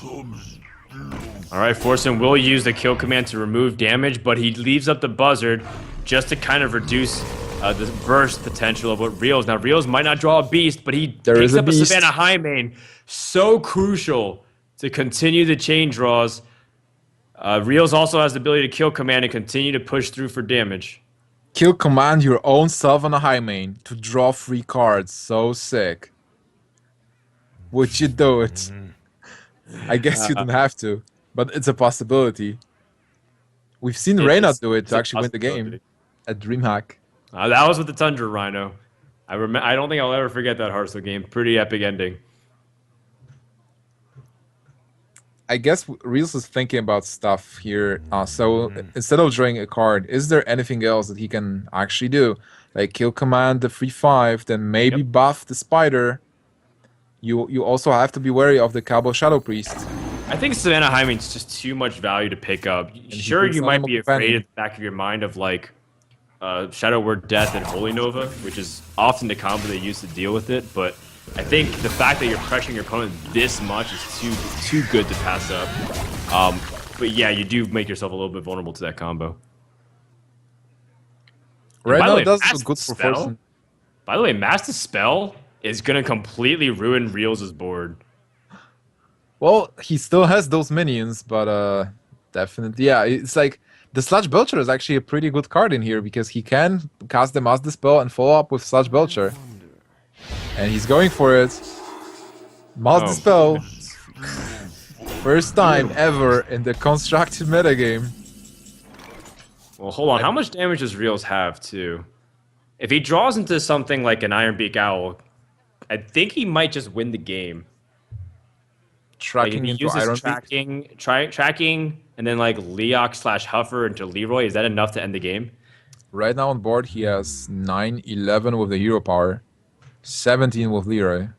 [SPEAKER 2] All right, Forsen will use the Kill Command to remove damage, but he leaves up the Buzzard just to kind of reduce the burst potential of what Realz. Now, Realz might not draw a beast, but he picks up a Savannah Highmane. So crucial to continue the chain draws. Realz also has the ability to Kill Command and continue to push through for damage.
[SPEAKER 1] Kill Command your own self on a Highmane to draw 3 cards. So sick. Would you do it? I guess you don't have to, but it's a possibility. We've seen Reyna do it to actually win the game at DreamHack.
[SPEAKER 2] That was with the Tundra Rhino. I don't think I'll ever forget that Hearthstone game. Pretty epic ending.
[SPEAKER 1] I guess Realz is thinking about stuff here. So instead of drawing a card, is there anything else that he can actually do? Like Kill Command the 3/5, then maybe buff the Spider. You also have to be wary of the Cowboy Shadow Priest.
[SPEAKER 2] I think Savannah Hyman's just too much value to pick up. Sure, you might be afraid at the back of your mind of like Shadow Word Death and Holy Nova, which is often the combo they use to deal with it, but I think the fact that you're pressuring your opponent this much is too good to pass up. But yeah, you do make yourself a little bit vulnerable to that combo.
[SPEAKER 1] Right now, it does look good for Forsen.
[SPEAKER 2] By the way, Master Spell is going to completely ruin Realz' board.
[SPEAKER 1] Well, he still has those minions, but definitely, yeah, it's like the Sludge Belcher is actually a pretty good card in here because he can cast the Master Spell and follow up with Sludge Belcher. And he's going for it. Master Spell. First time ever in the constructed metagame.
[SPEAKER 2] Well, hold on. How much damage does Realz have, too? If he draws into something like an Ironbeak Owl, I think he might just win the game.
[SPEAKER 1] Tracking
[SPEAKER 2] like
[SPEAKER 1] into Iron
[SPEAKER 2] tracking, and then like Leok/Huffer into Leroy. Is that enough to end the game?
[SPEAKER 1] Right now on board, he has 9-11 with the hero power, 17 with Leroy.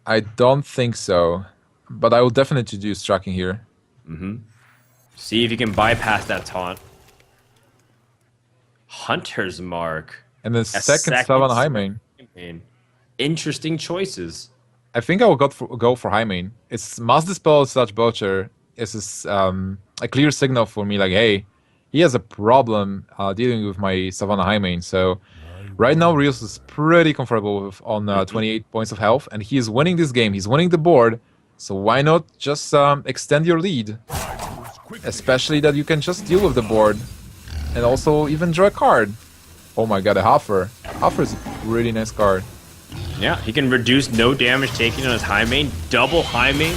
[SPEAKER 1] I don't think so, but I will definitely do tracking here.
[SPEAKER 2] See if you can bypass that taunt. Hunter's Mark.
[SPEAKER 1] And then second Savannah Highmane.
[SPEAKER 2] Interesting choices.
[SPEAKER 1] I think I will go for high main. It's must dispel such butcher is a clear signal for me like, hey, he has a problem dealing with my Savannah high main. So right now Rios is pretty comfortable with on 28 points of health, and he is winning this game. He's winning the board. So why not just extend your lead? Especially that you can just deal with the board and also even draw a card. Oh my god, a Hoffer. Hoffer is a really nice card.
[SPEAKER 2] Yeah, he can reduce no damage taken on his high main, double high main,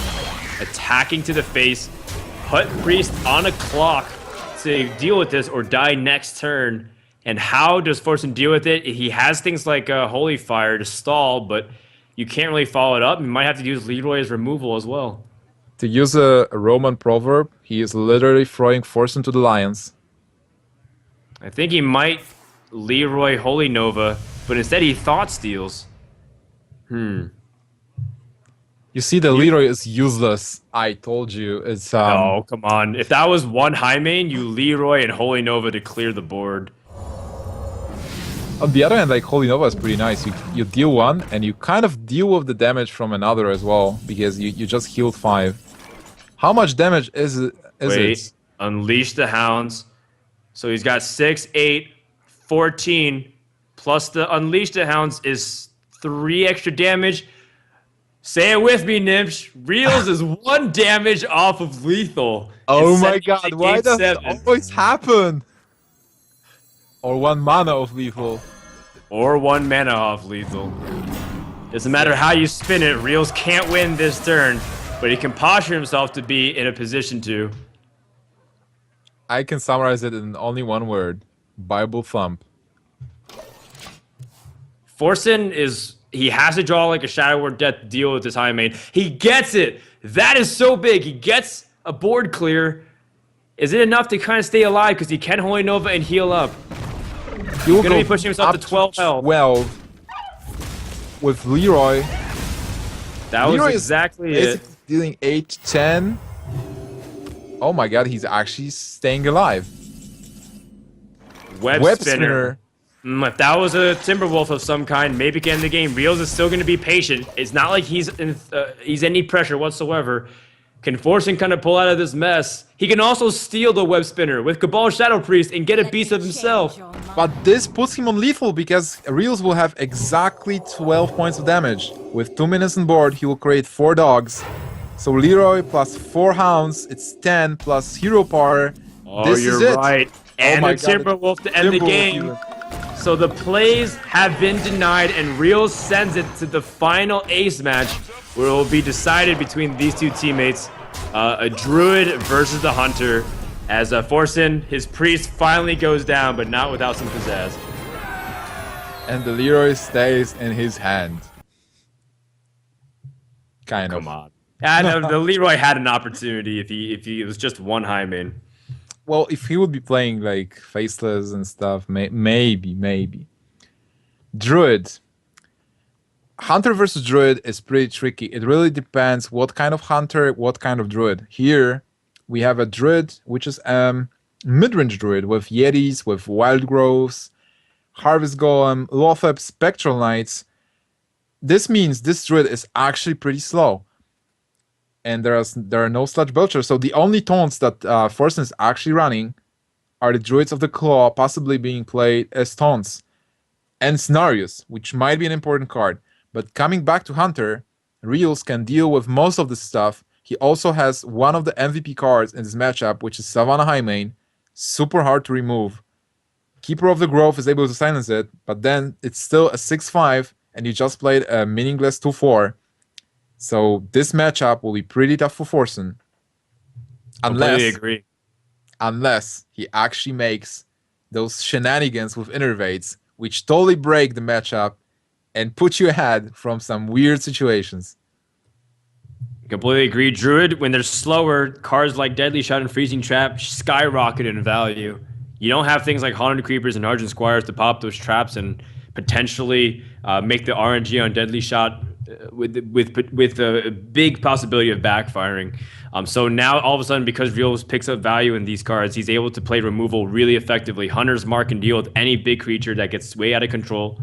[SPEAKER 2] attacking to the face, put Priest on a clock to deal with this or die next turn. And how does Forsen deal with it? He has things like Holy Fire to stall, but you can't really follow it up. You might have to use Leroy's removal as well.
[SPEAKER 1] To use a Roman proverb, he is literally throwing Forsen to the lions.
[SPEAKER 2] I think he might Leroy Holy Nova, but instead he Thought Steals.
[SPEAKER 1] You see, the Leroy is useless. I told you. It's
[SPEAKER 2] Oh, come on. If that was one high main, you Leroy and Holy Nova to clear the board.
[SPEAKER 1] On the other hand, like Holy Nova is pretty nice. You deal one, and you kind of deal with the damage from another as well, because you just healed 5. How much damage is it?
[SPEAKER 2] Wait, Unleash the Hounds. So he's got 6, 8, 14, plus the Unleash the Hounds is 3 extra damage. Say it with me, Nimsh. Reels is 1 damage off of lethal.
[SPEAKER 1] Oh
[SPEAKER 2] It's
[SPEAKER 1] my
[SPEAKER 2] sending
[SPEAKER 1] god,
[SPEAKER 2] to
[SPEAKER 1] why
[SPEAKER 2] game
[SPEAKER 1] does
[SPEAKER 2] 7.
[SPEAKER 1] it always happen? Or 1 mana of lethal.
[SPEAKER 2] Or 1 mana off lethal. Doesn't matter how you spin it, Reels can't win this turn, but he can posture himself to be in a position to.
[SPEAKER 1] I can summarize it in only one word. Bible thump.
[SPEAKER 2] Forsen is, he has to draw like a Shadow Word Death to deal with this high main. He gets it! That is so big. He gets a board clear. Is it enough to kind of stay alive? Because he can Holy Nova and heal up.
[SPEAKER 1] He will
[SPEAKER 2] He's gonna
[SPEAKER 1] go
[SPEAKER 2] be pushing himself
[SPEAKER 1] up
[SPEAKER 2] to 12 health.
[SPEAKER 1] 12 with Leroy.
[SPEAKER 2] That
[SPEAKER 1] Leroy
[SPEAKER 2] was
[SPEAKER 1] is
[SPEAKER 2] exactly it.
[SPEAKER 1] basically dealing 8, 10. Oh my god, he's actually staying alive.
[SPEAKER 2] Web spinner. If that was a Timberwolf of some kind, maybe get in the game. Reels is still going to be patient. It's not like he's any pressure whatsoever. Can Forsen kind of pull out of this mess? He can also steal the web spinner with Cabal Shadow Priest and get a beast of himself.
[SPEAKER 1] But this puts him on lethal because Reels will have exactly 12 points of damage. With 2 minutes on board, he will create 4 dogs. So Leroy plus 4 hounds, it's 10 plus hero power.
[SPEAKER 2] Oh,
[SPEAKER 1] this
[SPEAKER 2] you're
[SPEAKER 1] is it.
[SPEAKER 2] right. And
[SPEAKER 1] my
[SPEAKER 2] a
[SPEAKER 1] God,
[SPEAKER 2] Timberwolf to end the
[SPEAKER 1] Timberwolf
[SPEAKER 2] game.
[SPEAKER 1] even.
[SPEAKER 2] So the plays have been denied, and Reels sends it to the final ace match, where it will be decided between these two teammates, a Druid versus the Hunter. As Forsen, his priest finally goes down, but not without some pizzazz.
[SPEAKER 1] And the Leroy stays in his hand. Kind of.
[SPEAKER 2] Come on. And the Leroy had an opportunity if he was just 1 high main.
[SPEAKER 1] Well, if he would be playing like Faceless and stuff, maybe. Druid. Hunter versus Druid is pretty tricky. It really depends what kind of Hunter, what kind of Druid. Here, we have a Druid, which is mid-range Druid with Yetis, with Wild Growths, Harvest Golem, Lothep, Spectral Knights. This means this Druid is actually pretty slow. And there are no Sludge Belchers, so the only taunts that Forsen is actually running are the Druids of the Claw, possibly being played as taunts. And Scenarios, which might be an important card. But coming back to Hunter, Reels can deal with most of the stuff. He also has one of the MVP cards in this matchup, which is Savannah High Main. Super hard to remove. Keeper of the Grove is able to silence it, but then it's still a 6-5, and you just played a meaningless 2-4. So this matchup will be pretty tough for Forsen.
[SPEAKER 2] Completely agree.
[SPEAKER 1] Unless he actually makes those shenanigans with Innervates, which totally break the matchup and put you ahead from some weird situations.
[SPEAKER 2] Completely agree. Druid, when they're slower, cards like Deadly Shot and Freezing Trap skyrocket in value. You don't have things like Haunted Creepers and Argent Squires to pop those traps and potentially make the RNG on Deadly Shot with a big possibility of backfiring. So now all of a sudden, because Realz picks up value in these cards, he's able to play removal really effectively. Hunter's Mark can deal with any big creature that gets way out of control.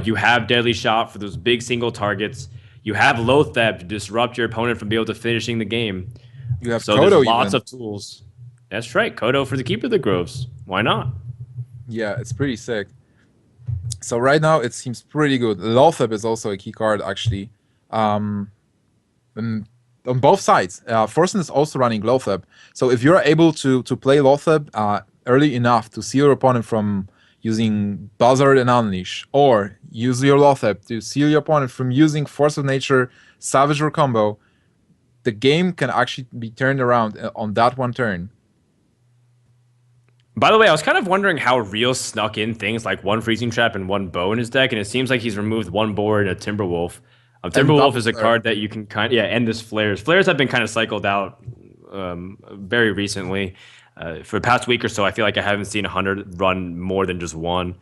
[SPEAKER 2] You have Deadly Shot for those big single targets. You have Lotheb to disrupt your opponent from being able to finishing the game.
[SPEAKER 1] You have
[SPEAKER 2] So there's
[SPEAKER 1] Kodo
[SPEAKER 2] lots
[SPEAKER 1] even.
[SPEAKER 2] of tools. That's right, Kodo for the keep of the groves. Why not?
[SPEAKER 1] Yeah, it's pretty sick. So right now it seems pretty good. Lotheb is also a key card actually. Um, and on both sides, Forsen is also running Lotheb. So if you're able to play Lotheb early enough to seal your opponent from using Buzzard and Unleash, or use your Lotheb to seal your opponent from using Force of Nature, Savage or combo, the game can actually be turned around on that one turn.
[SPEAKER 2] By the way, I was kind of wondering how Real snuck in things like one Freezing Trap and one Bow in his deck, and it seems like he's removed one board and a Timberwolf.
[SPEAKER 1] And
[SPEAKER 2] Timberwolf
[SPEAKER 1] double
[SPEAKER 2] is a
[SPEAKER 1] flare.
[SPEAKER 2] card that you can and this Flares. Flares have been kind of cycled out very recently. For the past week or so, I feel like I haven't seen 100 run more than just one.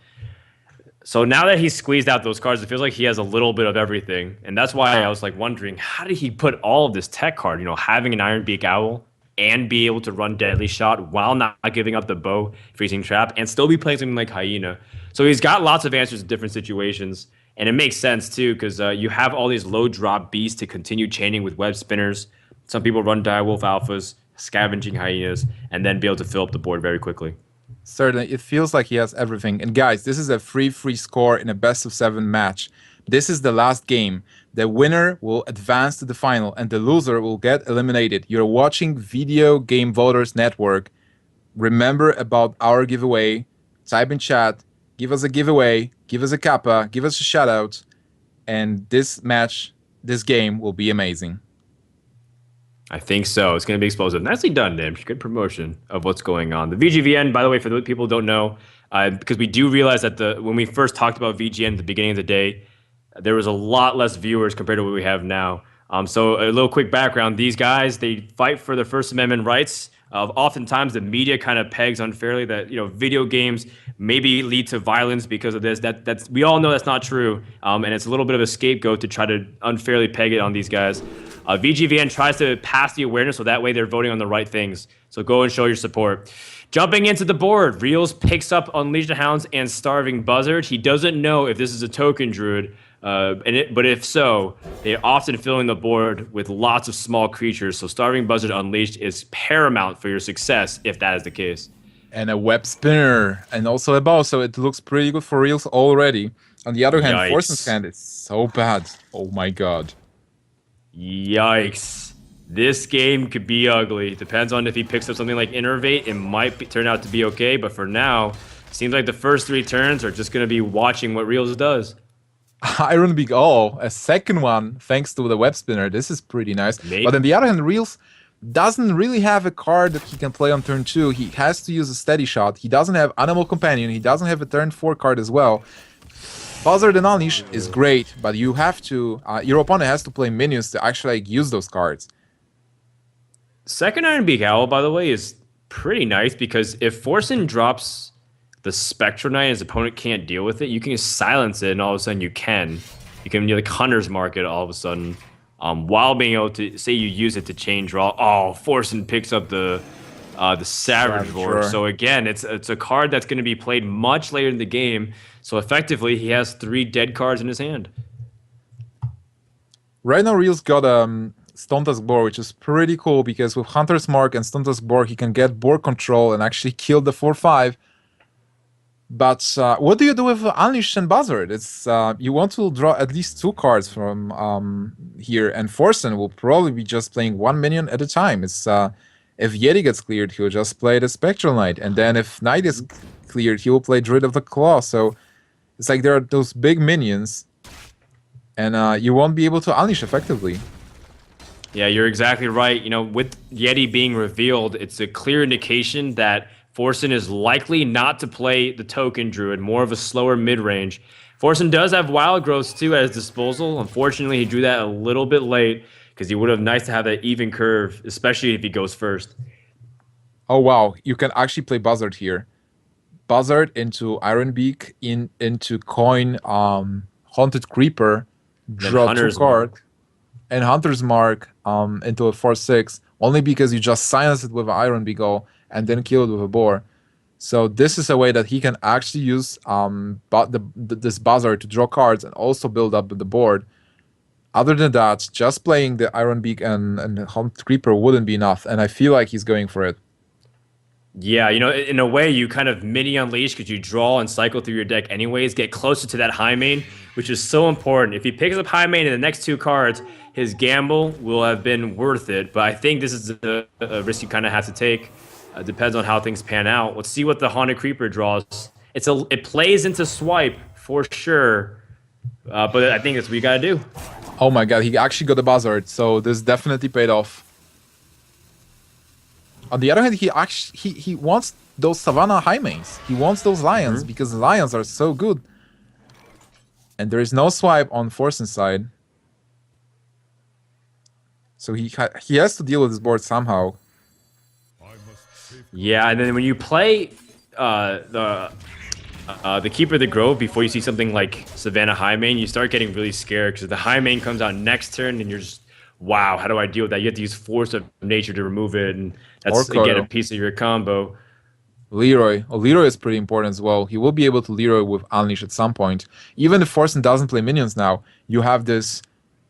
[SPEAKER 2] So now that he's squeezed out those cards, it feels like he has a little bit of everything. And that's why I was like wondering, how did he put all of this tech card, having an Iron Beak Owl and be able to run Deadly Shot while not giving up the Bow Freezing Trap and still be playing something like Hyena. So he's got lots of answers to different situations. And it makes sense too, because you have all these low drop beasts to continue chaining with web spinners. Some people run Direwolf Alphas, scavenging Hyenas, and then be able to fill up the board very quickly.
[SPEAKER 1] Certainly, it feels like he has everything. And guys, this is a free score in a best of 7 match. This is the last game. The winner will advance to the final, and the loser will get eliminated. You're watching Video Game Voters Network. Remember about our giveaway. Type in chat. Give us a giveaway. Give us a kappa. Give us a shout out. And this match, this game will be amazing.
[SPEAKER 2] I think so. It's going to be explosive. Nicely done, Nimsh. Good promotion of what's going on. The VGVN, by the way, for the people who don't know, because we do realize that when we first talked about VGN at the beginning of the day, there was a lot less viewers compared to what we have now. So a little quick background. These guys, they fight for their First Amendment rights. Oftentimes, the media kind of pegs unfairly that video games maybe lead to violence because of this. That's we all know that's not true, and it's a little bit of a scapegoat to try to unfairly peg it on these guys. VGVN tries to pass the awareness so that way they're voting on the right things. So go and show your support. Jumping into the board, Realz picks up Unleashed Hounds and Starving Buzzard. He doesn't know if this is a token druid, but if so, they're often filling the board with lots of small creatures. So Starving Buzzard Unleashed is paramount for your success if that is the case.
[SPEAKER 1] And a web spinner, and also a bow, so it looks pretty good for Realz already. On the other hand,
[SPEAKER 2] Yikes.
[SPEAKER 1] Forsen's hand is so bad. Oh my god.
[SPEAKER 2] Yikes. This game could be ugly. Depends on if he picks up something like Innervate. It might turn out to be okay, but for now, seems like the first 3 turns are just going to be watching what Realz does.
[SPEAKER 1] Iron Beak, oh, a second one thanks to the web spinner. This is pretty nice.
[SPEAKER 2] Maybe.
[SPEAKER 1] But on the other hand, Realz doesn't really have a card that he can play on turn 2. He has to use a steady shot. He doesn't have Animal Companion. He doesn't have a turn 4 card as well. Buzzard and Unleash is great, but you have to, your opponent has to play minions to actually use those cards.
[SPEAKER 2] Second Iron Beak Owl, by the way, is pretty nice because if Forsen drops the Spectral Knight and his opponent can't deal with it, you can just silence it and all of a sudden you can like Hunter's Mark it all of a sudden while being able to, say you use it to chain draw. Oh, Forsen picks up the Savage Roar. So again, it's a card that's going to be played much later in the game. So effectively, he has 3 dead cards in his hand.
[SPEAKER 1] Right now, Realz got Stone Tusk Boar, which is pretty cool because with Hunter's Mark and Stone Tusk Boar, he can get board control and actually kill the 4/5. But what do you do with Unleashed and Buzzard? It's you want to draw at least 2 cards from here, and Forsen will probably be just playing 1 minion at a time. It's if Yeti gets cleared, he'll just play the Spectral Knight, and then if Knight is cleared, he will play Druid of the Claw. So it's like there are those big minions, and you won't be able to unleash effectively.
[SPEAKER 2] Yeah, you're exactly right. With Yeti being revealed, it's a clear indication that Forsen is likely not to play the token druid, more of a slower mid-range. Forsen does have wild growths too at his disposal. Unfortunately, he drew that a little bit late because he would have nice to have that even curve, especially if he goes first.
[SPEAKER 1] Oh wow, you can actually play Buzzard here. Buzzard into Iron Beak, into coin Haunted Creeper, draw 2 card, and Hunter's Mark into a 4/6, only because you just silence it with an Iron Beak and then kill it with a boar. So this is a way that he can actually use this Buzzard to draw cards and also build up the board. Other than that, just playing the Iron Beak and Hunt Creeper wouldn't be enough, and I feel like he's going for it.
[SPEAKER 2] Yeah, you know, in a way, you kind of mini unleash because you draw and cycle through your deck anyways, get closer to that high main, which is so important. If he picks up high main in the next 2 cards, his gamble will have been worth it. But I think this is a risk you kind of have to take. Depends on how things pan out. Let's see what the Haunted Creeper draws. It plays into swipe for sure, but I think that's what you got to do.
[SPEAKER 1] Oh my god, he actually got a buzzard, so this definitely paid off. On the other hand, he wants those Savannah high mains. He wants those lions because the lions are so good. And there is no swipe on Forsen's side. So he has to deal with this board somehow.
[SPEAKER 2] Yeah, and then when you play the Keeper of the Grove before you see something like Savannah High Main, you start getting really scared because the High Main comes out next turn and you're just, wow, how do I deal with that? You have to use Force of Nature to remove it, and that's, again, a piece of your combo.
[SPEAKER 1] Leroy. Oh, Leroy is pretty important as well. He will be able to Leroy with Unleash at some point. Even if Forsen doesn't play minions now, you have this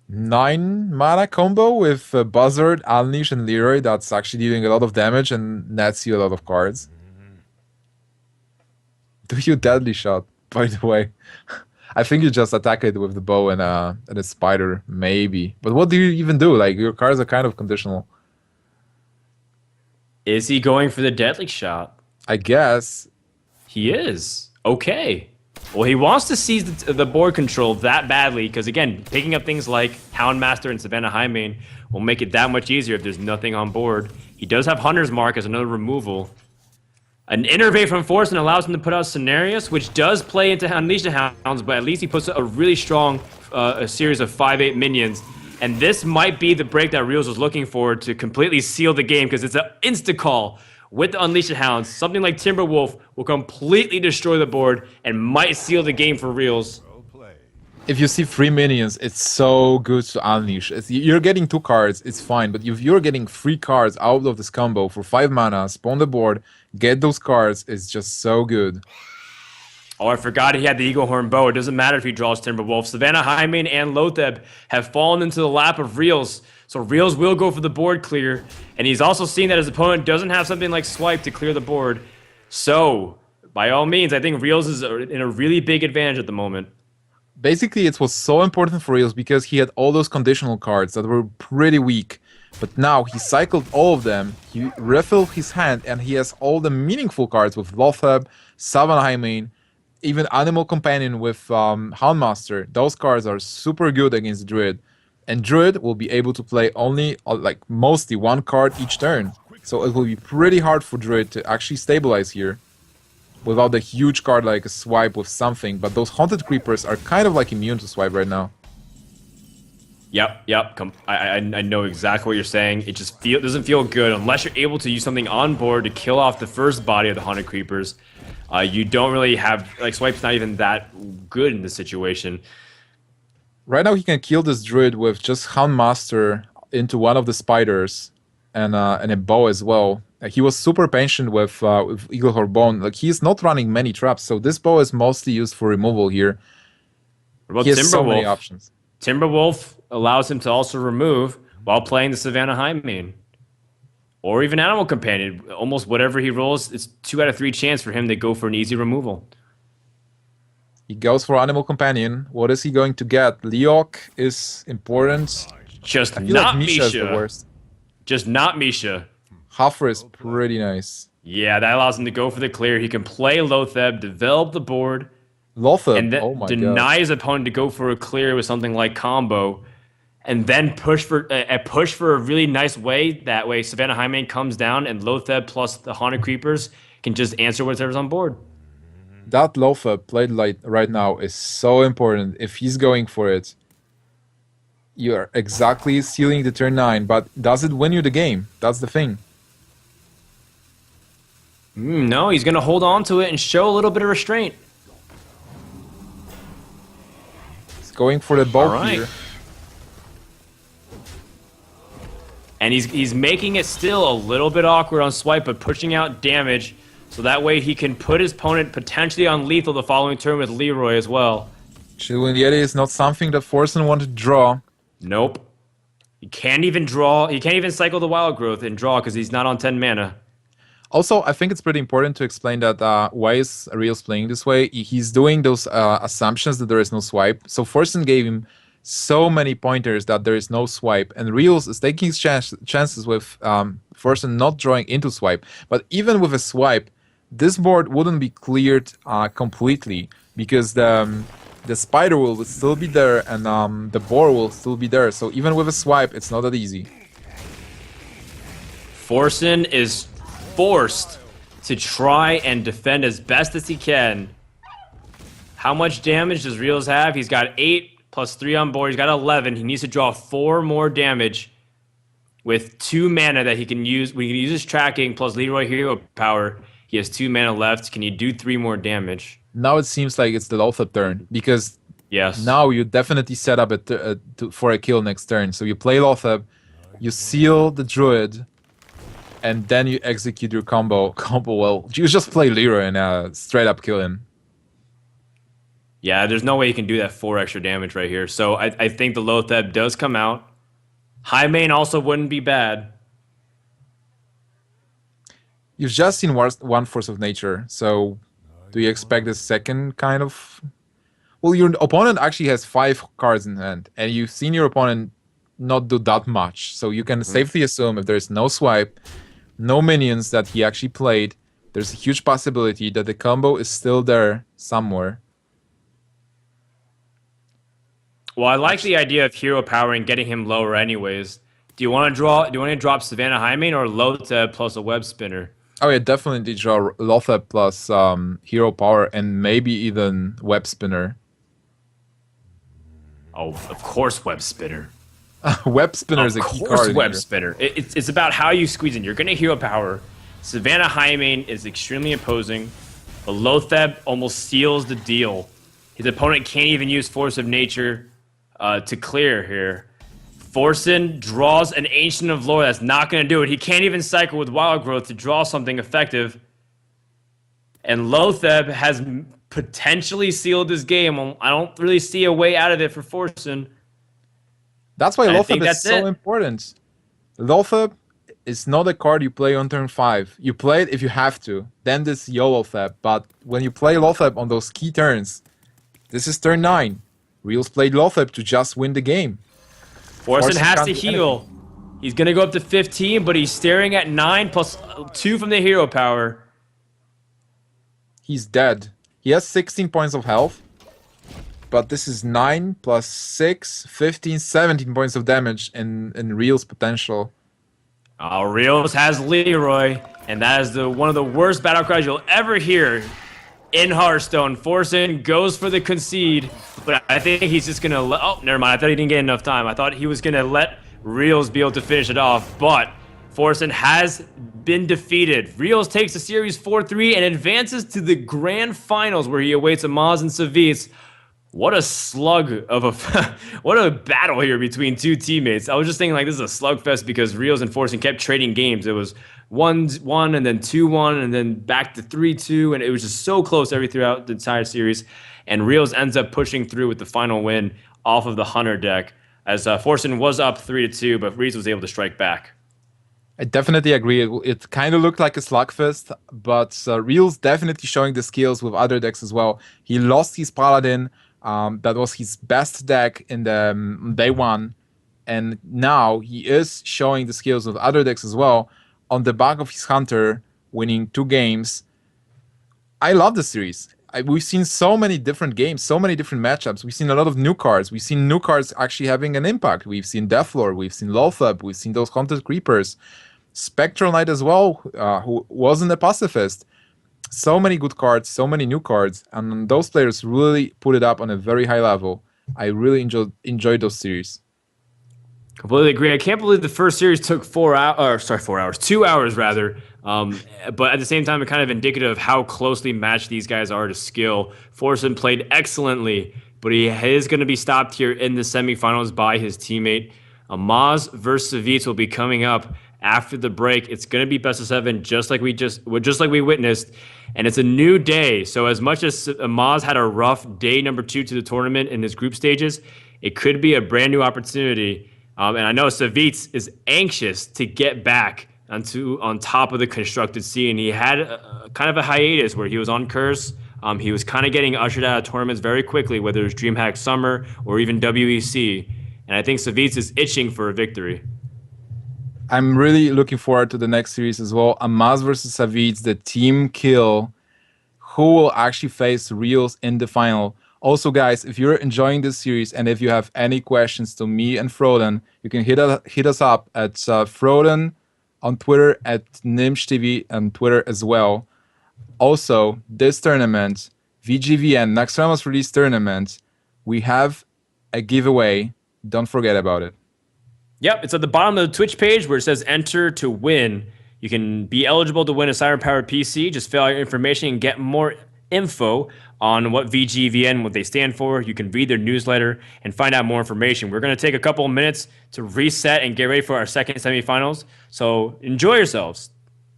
[SPEAKER 1] 9 mana combo with Buzzard, Unleash, and Leroy that's actually dealing a lot of damage and nets you a lot of cards. Do you deadly shot, by the way? I think you just attack it with the bow and a spider, maybe. But what do you even do? Like, your cards are kind of conditional.
[SPEAKER 2] Is he going for the deadly shot?
[SPEAKER 1] I guess.
[SPEAKER 2] He is. Okay. Well, he wants to seize the board control that badly because, again, picking up things like Houndmaster and Savannah Highmane will make it that much easier if there's nothing on board. He does have Hunter's Mark as another removal. An Innervate from Forsen allows him to put out Scenarios, which does play into Unleash the Hounds, but at least he puts a really strong a series of 5/8 minions. And this might be the break that Realz was looking for to completely seal the game because it's an insta-call with the Unleash the Hounds. Something like Timberwolf will completely destroy the board and might seal the game for Realz.
[SPEAKER 1] If you see 3 minions, it's so good to unleash. You're getting 2 cards, it's fine. But if you're getting 3 cards out of this combo for 5 mana, spawn the board, get those cards, it's just so good.
[SPEAKER 2] Oh, I forgot he had the Eagle Horn Bow. It doesn't matter if he draws Timberwolf. Savannah Highmane and Lotheb have fallen into the lap of Realz. So Realz will go for the board clear. And he's also seen that his opponent doesn't have something like Swipe to clear the board. So, by all means, I think Realz is in a really big advantage at the moment.
[SPEAKER 1] Basically, it was so important for Realz because he had all those conditional cards that were pretty weak. But now he cycled all of them, he refilled his hand, and he has all the meaningful cards with Lotheb, Savannah Highmane, even Animal Companion with Houndmaster. Those cards are super good against Druid. And Druid will be able to play only, like, mostly 1 card each turn. So it will be pretty hard for Druid to actually stabilize here without a huge card like a Swipe with something. But those Haunted Creepers are kind of like immune to Swipe right now.
[SPEAKER 2] Yep. I know exactly what you're saying. It just doesn't feel good unless you're able to use something on board to kill off the first body of the Haunted Creepers. You don't really have, like, Swipe's not even that good in this situation.
[SPEAKER 1] Right now he can kill this Druid with just Houndmaster into one of the spiders and a bow as well. He was super patient with Eagle Hornbone. Like, he's not running many traps, so this bow is mostly used for removal here.
[SPEAKER 2] What about
[SPEAKER 1] he has
[SPEAKER 2] Timberwolf?
[SPEAKER 1] So many options.
[SPEAKER 2] Timberwolf allows him to also remove while playing the Savannah Highmane. Or even Animal Companion. Almost whatever he rolls, it's 2 out of 3 chance for him to go for an easy removal.
[SPEAKER 1] He goes for Animal Companion. What is he going to get? Leok is important.
[SPEAKER 2] Just not
[SPEAKER 1] like
[SPEAKER 2] Misha.
[SPEAKER 1] Is the worst.
[SPEAKER 2] Just not Misha.
[SPEAKER 1] Huffer is pretty nice.
[SPEAKER 2] Yeah, that allows him to go for the clear. He can play Lotheb, develop the board,
[SPEAKER 1] Lotheb,
[SPEAKER 2] and then deny his opponent to go for a clear with something like Combo, and then push for a really nice way. That way, Savannah Highmane comes down, and Lotheb plus the Haunted Creepers can just answer whatever's on board.
[SPEAKER 1] That Lotheb played like right now is so important. If he's going for it, you're exactly sealing the turn 9, but does it win you the game? That's the thing.
[SPEAKER 2] No, he's going to hold on to it and show a little bit of restraint.
[SPEAKER 1] He's going for the bow here.
[SPEAKER 2] And he's making it still a little bit awkward on Swipe, but pushing out damage, so that way he can put his opponent potentially on lethal the following turn with Leroy as well.
[SPEAKER 1] Chilwyn Yeti is not something that Forsen wanted to draw.
[SPEAKER 2] Nope. He can't even draw. He can't even cycle the wild growth and draw because he's not on 10 mana.
[SPEAKER 1] Also, I think it's pretty important to explain that why is Realz playing this way. He's doing those assumptions that there is no swipe. So Forsen gave him so many pointers that there is no swipe, and Realz is taking his chances with Forsen not drawing into swipe. But even with a swipe, this board wouldn't be cleared completely because the spider will still be there and the boar will still be there. So even with a swipe, it's not that easy.
[SPEAKER 2] Forsen is forced to try and defend as best as he can. How much damage does Realz have? He's got 8 plus 3 on board. He's got 11. He needs to draw 4 more damage with 2 mana that he can use. We can use his tracking plus Leroy hero power. He has 2 mana left. Can you do 3 more damage?
[SPEAKER 1] Now it seems like it's the Lothar turn because
[SPEAKER 2] Yes.
[SPEAKER 1] now you definitely set up for a kill next turn. So you play Lothar, you seal the druid, and then you execute your combo. Well, you just play Leroy and straight up kill him.
[SPEAKER 2] Yeah, there's no way you can do that 4 extra damage right here. So I think the Lotheb does come out. High main also wouldn't be bad.
[SPEAKER 1] You've just seen one Force of Nature, so do you expect a second kind of... Well, your opponent actually has 5 cards in hand, and you've seen your opponent not do that much. So you can safely assume if there's no swipe, no minions that he actually played, there's a huge possibility that the combo is still there somewhere.
[SPEAKER 2] Well, I like the idea of hero power and getting him lower anyways. Do you want to drop Savannah High main or Lotheb plus a web spinner?
[SPEAKER 1] Oh yeah, definitely draw Lothar plus hero power and maybe even web spinner.
[SPEAKER 2] Oh, of course web spinner.
[SPEAKER 1] Web spinner is a key
[SPEAKER 2] Of course
[SPEAKER 1] card.
[SPEAKER 2] web spinner. It's about how you squeeze in. You're going to hero power. Savannah High main is extremely imposing. But Lotheb almost seals the deal. His opponent can't even use Force of Nature to clear here. Forsen draws an Ancient of Lore that's not going to do it. He can't even cycle with Wild Growth to draw something effective. And Lotheb has potentially sealed this game. I don't really see a way out of it for Forsen.
[SPEAKER 1] That's why
[SPEAKER 2] I
[SPEAKER 1] Lothar
[SPEAKER 2] think
[SPEAKER 1] is
[SPEAKER 2] that's
[SPEAKER 1] so
[SPEAKER 2] it.
[SPEAKER 1] important. Lothar is not a card you play on turn 5. You play it if you have to. Then this YOLO Thab. But when you play Lothar on those key turns, this is turn 9. Realz played Lothar to just win the game.
[SPEAKER 2] Forsen
[SPEAKER 1] Forsen
[SPEAKER 2] has
[SPEAKER 1] can't
[SPEAKER 2] to
[SPEAKER 1] do
[SPEAKER 2] heal. He's going to go up to 15, but he's staring at 9 plus 2 from the hero power.
[SPEAKER 1] He's dead. He has 16 points of health. But this is 9 plus 6, 15, 17 points of damage in Realz potential.
[SPEAKER 2] Realz has Leroy, and that is one of the worst battle cries you'll ever hear in Hearthstone. Forsen goes for the concede, but I think he's just going to let... Oh, never mind. I thought he didn't get enough time. I thought he was going to let Realz be able to finish it off, but Forsen has been defeated. Realz takes the series 4-3 and advances to the grand finals where he awaits Amaz and Savitz. What a slug of a... what a battle here between two teammates. I was just thinking, like, this is a slugfest because Realz and Forsen kept trading games. It was 1-1 and then 2-1 and then back to 3-2, and it was just so close throughout the entire series. And Realz ends up pushing through with the final win off of the Hunter deck as Forsen was up 3-2, but Realz was able to strike back.
[SPEAKER 1] I definitely agree. It kind of looked like a slugfest, but Realz definitely showing the skills with other decks as well. He lost his Paladin. That was his best deck in the day one, and now he is showing the skills of other decks as well on the back of his Hunter, winning 2 games. I love the series. We've seen so many different games, so many different matchups. We've seen a lot of new cards. We've seen new cards actually having an impact. We've seen Deathlord, we've seen Lothar, we've seen those Haunted Creepers, Spectral Knight as well, who wasn't a pacifist. So many good cards, so many new cards, and those players really put it up on a very high level. I really enjoyed those series.
[SPEAKER 2] Completely agree. I can't believe the first series took 2 hours rather. But at the same time, it's kind of indicative of how closely matched these guys are to skill. Forsen played excellently, but he is going to be stopped here in the semifinals by his teammate. Amaz versus Savitz will be coming up after the break. It's going to be best of 7, just like we witnessed, and it's a new day. So as much as Amaz had a rough day number 2 to the tournament in his group stages, It could be a brand new opportunity. And I know Savitz is anxious to get back on top of the constructed scene. He had kind of a hiatus where he was on Curse. He was kind of getting ushered out of tournaments very quickly, whether it was DreamHack Summer or even WEC. And I think Savitz is itching for a victory.
[SPEAKER 1] I'm really looking forward to the next series as well. Amaz versus Savitz, the team kill. Who will actually face Realz in the final? Also, guys, if you're enjoying this series and if you have any questions to me and Froden, you can hit us up at Froden on Twitter, at NimshTV on Twitter as well. Also, this tournament, VGVN, Naxxramas release tournament, we have a giveaway. Don't forget about it.
[SPEAKER 2] Yep, it's at the bottom of the Twitch page where it says enter to win. You can be eligible to win a Siren Powered PC. Just fill out your information and get more info on what VGVN, what they stand for. You can read their newsletter and find out more information. We're going to take a couple of minutes to reset and get ready for our second semifinals. So enjoy yourselves.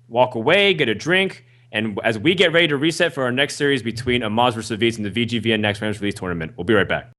[SPEAKER 2] Walk away, get a drink, and as we get ready to reset for our next series between Amaz versus Savitz and the VGVN Naxxramas Release Tournament, we'll be right back.